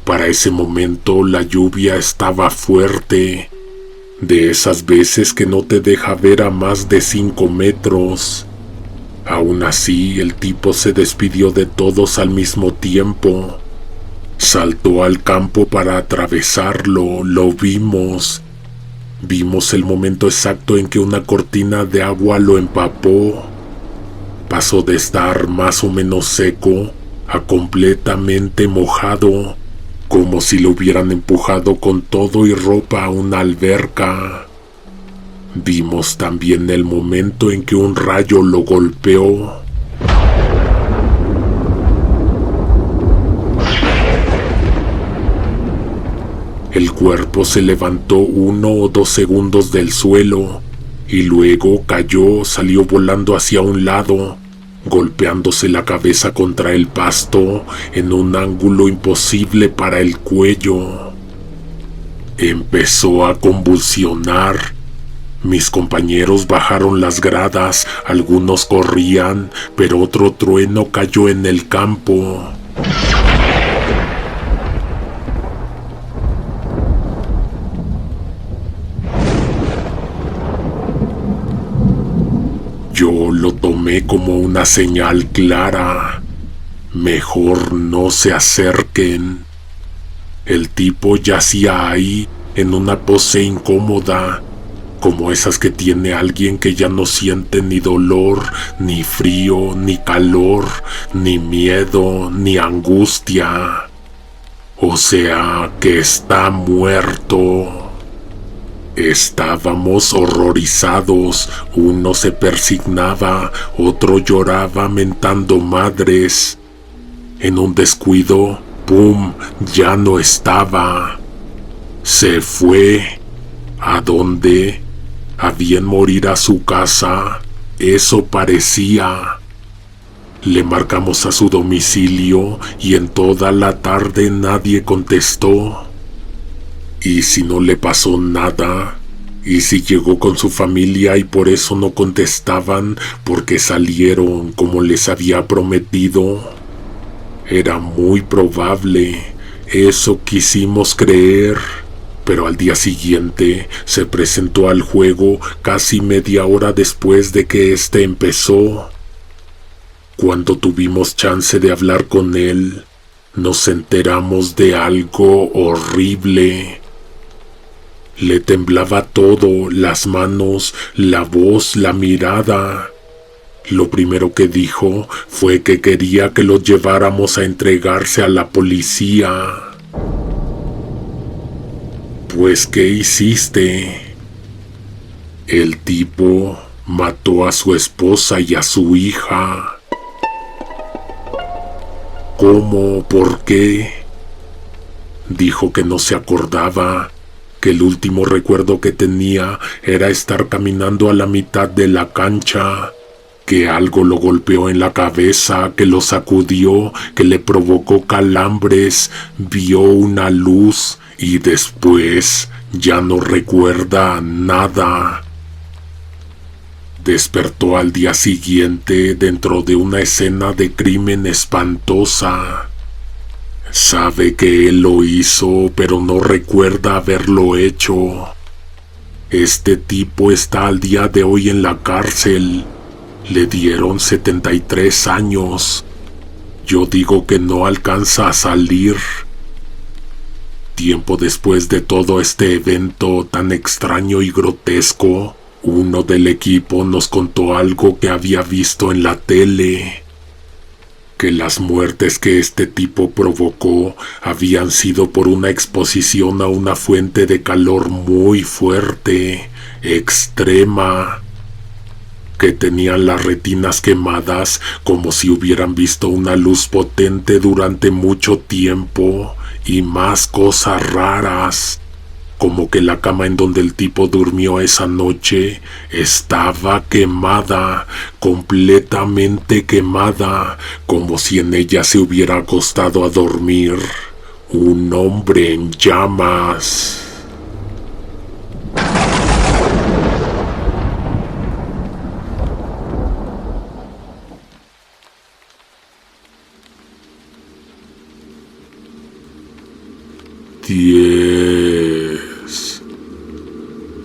Para ese momento la lluvia estaba fuerte, de esas veces que no te deja ver a más de 5 metros. Aún así, el tipo se despidió de todos al mismo tiempo. Saltó al campo para atravesarlo, lo vimos. Vimos el momento exacto en que una cortina de agua lo empapó. Pasó de estar más o menos seco a completamente mojado, como si lo hubieran empujado con todo y ropa a una alberca. Vimos también el momento en que un rayo lo golpeó. El cuerpo se levantó 1 o 2 segundos del suelo y luego cayó, salió volando hacia un lado, golpeándose la cabeza contra el pasto en un ángulo imposible para el cuello. Empezó a convulsionar. Mis compañeros bajaron las gradas, algunos corrían, pero otro trueno cayó en el campo. Yo tomé como una señal clara. Mejor no se acerquen. El tipo yacía ahí en una pose incómoda, como esas que tiene alguien que ya no siente ni dolor, ni frío, ni calor, ni miedo, ni angustia. O sea, que está muerto. Estábamos horrorizados. Uno se persignaba, otro lloraba mentando madres. En un descuido, ¡pum!, ya no estaba. Se fue. ¿A dónde? ¿A bien morir a su casa? Eso parecía. Le marcamos a su domicilio y en toda la tarde nadie contestó. ¿Y si no le pasó nada? ¿Y si llegó con su familia y por eso no contestaban porque salieron como les había prometido? Era muy probable. Eso quisimos creer. Pero al día siguiente se presentó al juego casi media hora después de que este empezó. Cuando tuvimos chance de hablar con él, nos enteramos de algo horrible. Le temblaba todo, las manos, la voz, la mirada. Lo primero que dijo fue que quería que lo lleváramos a entregarse a la policía. Pues, ¿qué hiciste? El tipo mató a su esposa y a su hija. ¿Cómo? ¿Por qué? Dijo que no se acordaba, que el último recuerdo que tenía era estar caminando a la mitad de la cancha, que algo lo golpeó en la cabeza, que lo sacudió, que le provocó calambres, vio una luz y después ya no recuerda nada. Despertó al día siguiente dentro de una escena de crimen espantosa. Sabe que él lo hizo, pero no recuerda haberlo hecho. Este tipo está al día de hoy en la cárcel. Le dieron 73 años. Yo digo que no alcanza a salir. Tiempo después de todo este evento tan extraño y grotesco, uno del equipo nos contó algo que había visto en la tele. Que las muertes que este tipo provocó habían sido por una exposición a una fuente de calor muy fuerte, extrema. Que tenían las retinas quemadas como si hubieran visto una luz potente durante mucho tiempo y más cosas raras. Como que la cama en donde el tipo durmió esa noche estaba quemada, completamente quemada, como si en ella se hubiera acostado a dormir un hombre en llamas.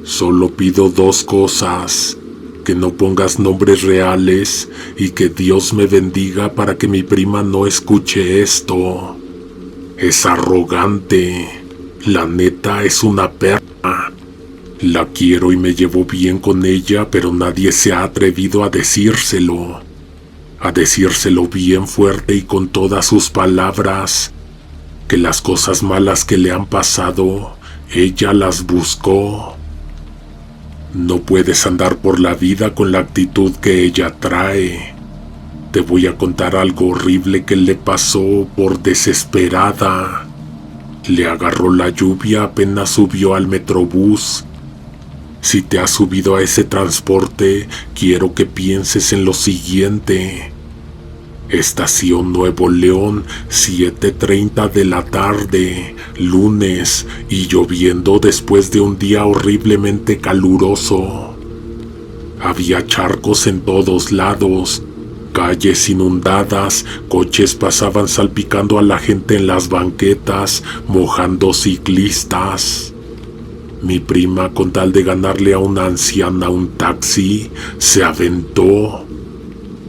Solo pido dos cosas: que no pongas nombres reales y que Dios me bendiga para que mi prima no escuche esto. Es arrogante. La neta es una perra. La quiero y me llevo bien con ella, pero nadie se ha atrevido a decírselo. A decírselo bien fuerte y con todas sus palabras. Que las cosas malas que le han pasado, ella las buscó. No puedes andar por la vida con la actitud que ella trae. Te voy a contar algo horrible que le pasó por desesperada. Le agarró la lluvia apenas subió al Metrobús. Si te has subido a ese transporte, quiero que pienses en lo siguiente. Estación Nuevo León, 7:30 de la tarde, lunes, y lloviendo después de un día horriblemente caluroso. Había charcos en todos lados, calles inundadas, coches pasaban salpicando a la gente en las banquetas, mojando ciclistas. Mi prima, con tal de ganarle a una anciana un taxi, se aventó.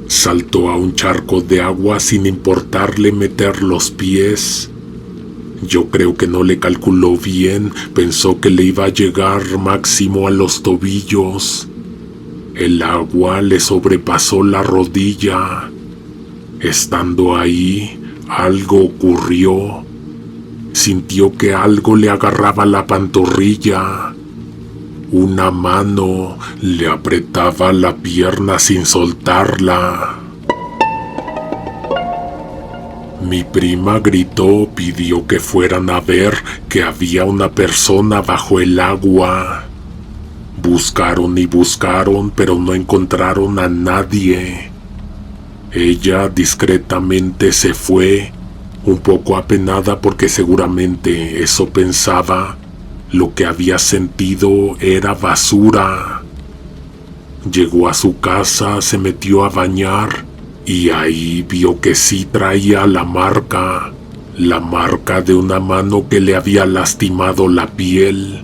Saltó a un charco de agua sin importarle meter los pies. Yo creo que no le calculó bien, pensó que le iba a llegar máximo a los tobillos. El agua le sobrepasó la rodilla. Estando ahí, algo ocurrió. Sintió que algo le agarraba la pantorrilla. Una mano le apretaba la pierna sin soltarla. Mi prima gritó, pidió que fueran a ver que había una persona bajo el agua. Buscaron y buscaron, pero no encontraron a nadie. Ella discretamente se fue, un poco apenada porque seguramente eso pensaba. Lo que había sentido era basura. Llegó a su casa, se metió a bañar y ahí vio que sí traía la marca de una mano que le había lastimado la piel.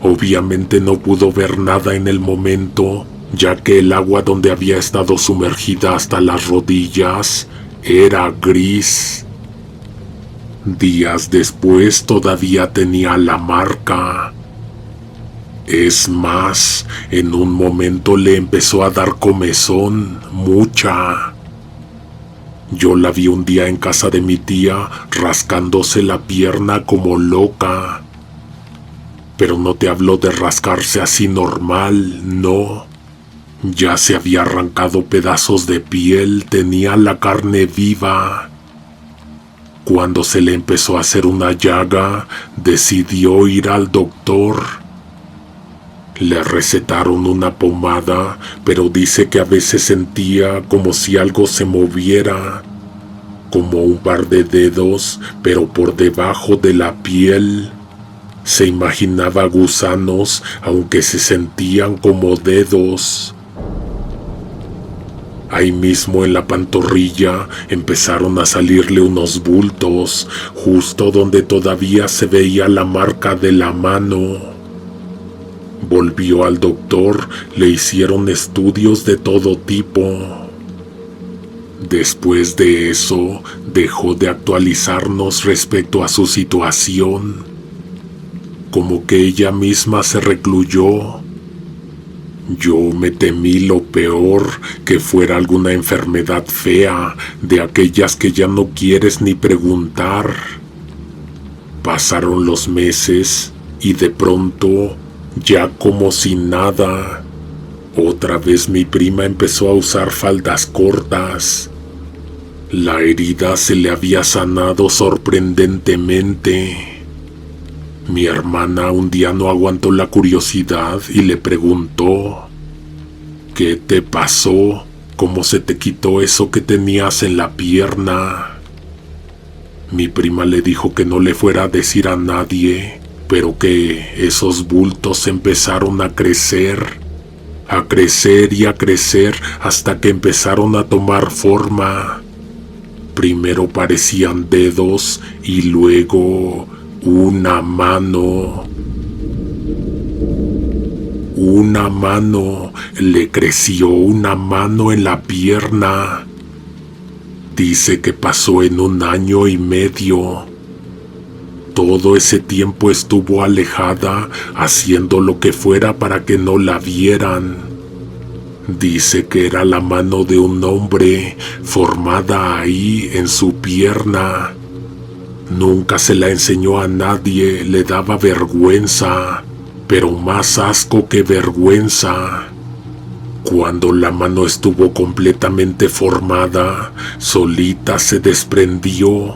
Obviamente no pudo ver nada en el momento, ya que el agua donde había estado sumergida hasta las rodillas era gris. Días después todavía tenía la marca. Es más, en un momento le empezó a dar comezón, mucha. Yo la vi un día en casa de mi tía rascándose la pierna como loca. Pero no te hablo de rascarse así normal, no. Ya se había arrancado pedazos de piel, tenía la carne viva. Cuando se le empezó a hacer una llaga, decidió ir al doctor. Le recetaron una pomada, pero dice que a veces sentía como si algo se moviera, como un par de dedos, pero por debajo de la piel. Se imaginaba gusanos, aunque se sentían como dedos. Ahí mismo en la pantorrilla empezaron a salirle unos bultos, justo donde todavía se veía la marca de la mano. Volvió al doctor, le hicieron estudios de todo tipo. Después de eso, dejó de actualizarnos respecto a su situación. Como que ella misma se recluyó. Yo me temí lo peor, que fuera alguna enfermedad fea, de aquellas que ya no quieres ni preguntar. Pasaron los meses y de pronto, ya como si nada, otra vez mi prima empezó a usar faldas cortas. La herida se le había sanado sorprendentemente. Mi hermana un día no aguantó la curiosidad y le preguntó: ¿qué te pasó? ¿Cómo se te quitó eso que tenías en la pierna? Mi prima le dijo que no le fuera a decir a nadie, pero que esos bultos empezaron a crecer y a crecer hasta que empezaron a tomar forma. Primero parecían dedos y luego una mano. Una mano, le creció una mano en la pierna. Dice que pasó en 1 año y medio. Todo ese tiempo estuvo alejada, haciendo lo que fuera para que no la vieran. Dice que era la mano de un hombre, formada ahí en su pierna. Nunca se la enseñó a nadie, le daba vergüenza, pero más asco que vergüenza. Cuando la mano estuvo completamente formada, solita se desprendió.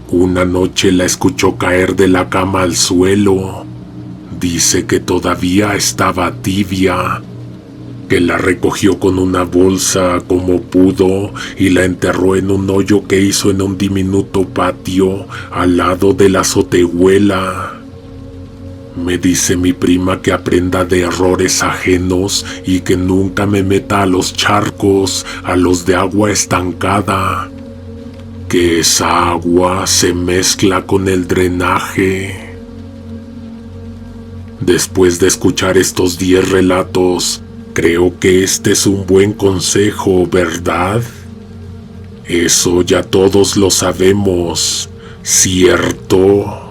Una noche la escuchó caer de la cama al suelo. Dice que todavía estaba tibia, que la recogió con una bolsa como pudo y la enterró en un hoyo que hizo en un diminuto patio al lado de la azotehuela. Me dice mi prima que aprenda de errores ajenos y que nunca me meta a los charcos, a los de agua estancada, que esa agua se mezcla con el drenaje. Después de escuchar estos 10 relatos, Creo que este es un buen consejo, ¿verdad? Eso ya todos lo sabemos, ¿cierto?